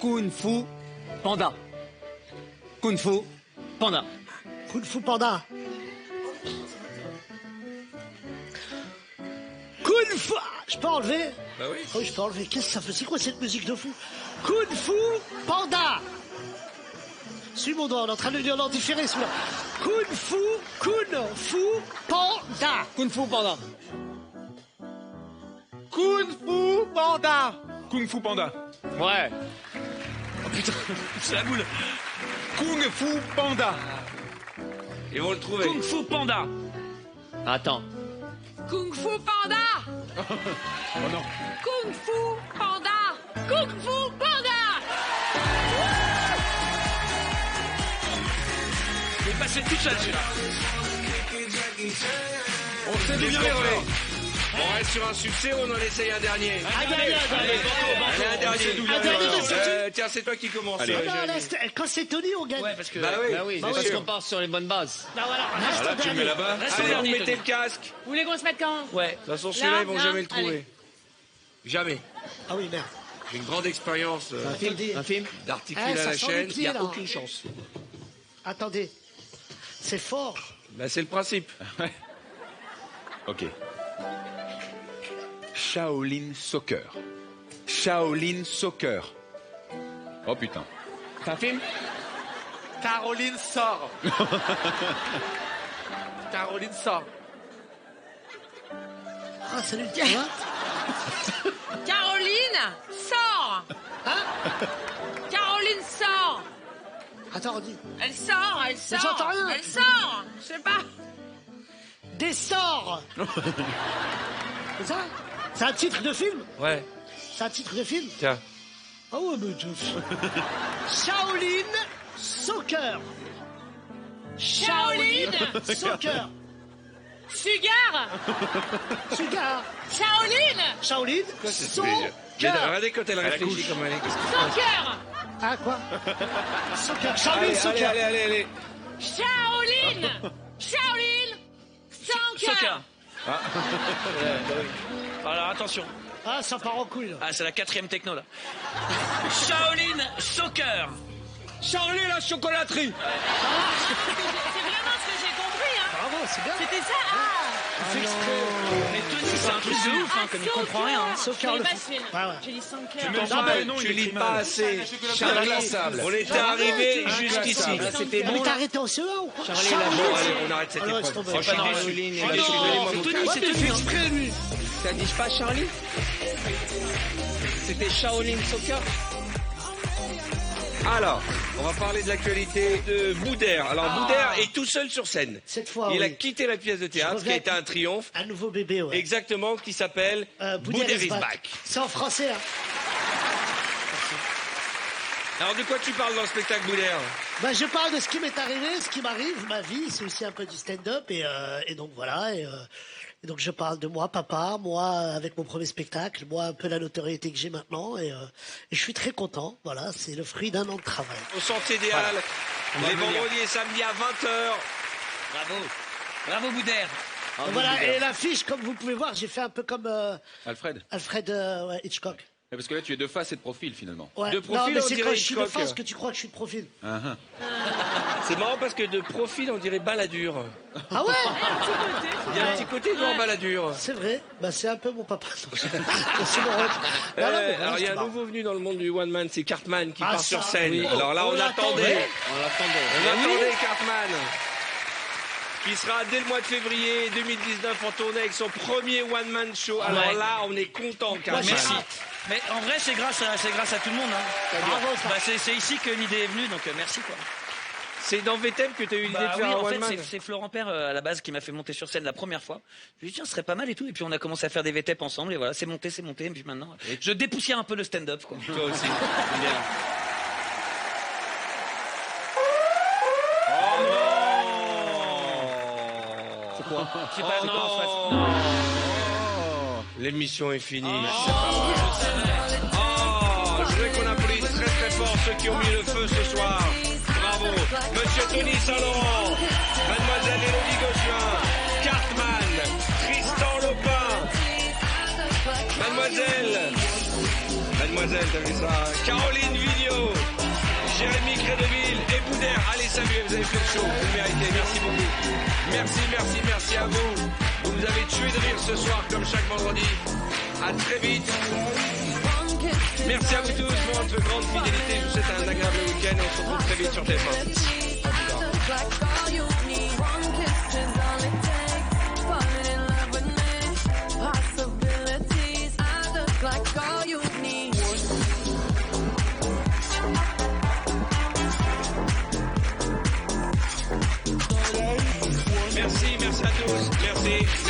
Kung Fu Panda. Kung Fu Panda. Kung Fu Panda. Kung Fu. Je peux enlever? Bah oui. Oui, je peux enlever. Qu'est-ce que ça fait? C'est quoi cette musique de fou? Kung Fu Panda. Suis mon doigt, on est en train de le dire en différé celui-là. Kung Fu Panda. Kung Fu Panda. Kung Fu Panda. Kung Fu Panda. Ouais. Oh putain, c'est la boule. Kung Fu Panda. Ils vont le trouver. Kung Fu Panda. Attends. Kung Fu Panda. Oh non. Kung Fu Panda. Kung Fu Panda. Il est passé tout seul, celui-là. On sait Qu'est-ce bien qu'on les fait relais. On reste sur un succès ou on en essaye un dernier? Un dernier. Allez, un dernier. Un dernier. Tiens, c'est toi qui commence. Allez. Non, là, quand c'est Tony, on gagne. Ouais, parce que. Bah oui, Bah oui, c'est parce sûr. qu'on part sur les bonnes bases. Non, voilà, reste Là, au tu le mets dernier. là-bas. Reste au Allez, vous dernier, mettez Tony. le casque. Vous voulez qu'on se mette quand? Ouais. De toute façon, celui-là, ils vont Là, jamais le allez. trouver. Jamais. Ah oui, merde. J'ai une grande expérience Un film. Un film. d'articuler Ah, à ça la sent chaîne. les Il n'y a pieds, là. aucune chance. Attendez. C'est fort. Bah, c'est le principe. Ok. Shaolin Soccer. Shaolin Soccer. Oh putain. C'est un film. Caroline sort. Caroline sort. Ah, salut. Hein? Caroline, sors. Caroline, sort. Attends, on dit. Elle sort, elle sort. j'entends rien. Elle sort. Je sais pas. Des sorts. C'est ça? C'est un titre de film? Ouais, C'est un titre de film? tiens. Ah ouais, mais Shaolin Soccer. Shaolin. Soccer. Sugar. Sugar. Shaolin. Shaolin. Mais Soccer. regardez quand elle réfléchit comme elle est. Qu'est-ce que Son cœur. Ah, quoi? Soccer. Shaolin Soccer. allez. Shaolin. Shaolin. Son Soccer. cœur. Alors attention. Ah, ça part en couille, là. Ah, c'est la 4e techno, là. Shaolin Soccer. Charlie la chocolaterie. C'est vraiment ce que j'ai compris, hein. Bravo, c'est bien. C'était ça. Ah. Fait exprès. Mais Tony, c'est un truc de ouf, hein, comme il comprend rien. hein. Soccer, le J'ai foot. pas Ouais, ouais. J'ai dit son Tu cœur. mens Non, mal, mais non, tu il lis écrit pas mal. assez. Charlie, On était arrivé jusqu'ici. Là, c'était Mais bon. t'as Là. arrêté en CE1 ou quoi? Charlie, Bon, la allez, on arrête cette Ah non, épreuve. c'est tombé. Franchement, Pas je normal. suis Shaolin et je la suis Oh, désolé, moi, c'est mon Tony, casque. c'est Il Tony. fait hein. exprès, lui. Ça dit pas Charlie. C'était Shaolin Soccer. Alors, on va parler de l'actualité de Boudère. Alors, Boudère est tout seul sur scène. Cette fois, il a oui. quitté la pièce de théâtre, qui a été un triomphe. Un nouveau bébé, ouais. Exactement, qui s'appelle Boudère is back. C'est en français, hein. Alors, de quoi tu parles dans le spectacle Boudère? Ben, je parle de ce qui m'est arrivé, ce qui m'arrive, ma vie, c'est aussi un peu du stand-up, et donc voilà, et donc je parle de moi, papa, moi avec mon premier spectacle, moi un peu la notoriété que j'ai maintenant, et je suis très content, voilà, c'est le fruit d'un an de travail. Au Sentier des Halles, les vendredis et samedis à 20h. Bravo. Bravo Boudère. Et voilà, et l'affiche, comme vous pouvez voir, j'ai fait un peu comme Alfred. Ouais, Hitchcock. Parce que là, tu es de face et de profil, finalement. Ouais. De profil, non, mais on c'est dirait quand je suis de Hitchcock. face que tu crois que je suis de profil. C'est marrant parce que de profil, on dirait Balladur. Ah ouais? Il y a un petit côté dans Balladur. C'est vrai, bah, c'est un peu mon papa. C'est mon rôle. Non, non, mais voilà, Alors, il y a c'est un marrant. nouveau venu dans le monde du one man, c'est Cartman qui part sur ça, scène. oui. Alors là, on attendait. On l'attendait. On attendait Cartman, qui sera dès le mois de février 2019 en tournée avec son premier one man show. Alors Ouais. là, on est content, Cartman. Merci. Mais en vrai, c'est grâce à tout le monde. Hein. Bravo, ça. Bah, c'est ici que l'idée est venue, donc merci quoi. C'est dans VTEM que tu as eu l'idée Bah de faire oui, un en one fait, man. c'est Florent Père à la base qui m'a fait monter sur scène la première fois. Je lui ai dit, tiens, ce serait pas mal et tout. Et puis on a commencé à faire des VTEP ensemble. Et voilà, c'est monté. Et puis maintenant, je dépoussière un peu le stand-up. Quoi. Toi aussi. Bien. Oh non! C'est quoi C'est Oh pas non. en face. Non. L'émission est finie. Oh, je voudrais qu'on applaudisse très très fort ceux qui ont mis le feu ce soir. Bravo. Monsieur Tony Saint-Laurent, Mademoiselle Élodie Gossuin, Cartman, Tristan Lopin, Mademoiselle, t'as vu ça? Caroline Vigneault, Jérémy Crédeville et Boudère. Allez, salut, vous avez fait le show, vous le méritez. Merci beaucoup. Merci à vous. Vous nous avez tué de rire ce soir, comme chaque vendredi. À très vite. Merci à vous tous pour votre grande fidélité. Je vous souhaite un agréable week-end et on se retrouve très vite sur TF1. Merci à tous. Merci.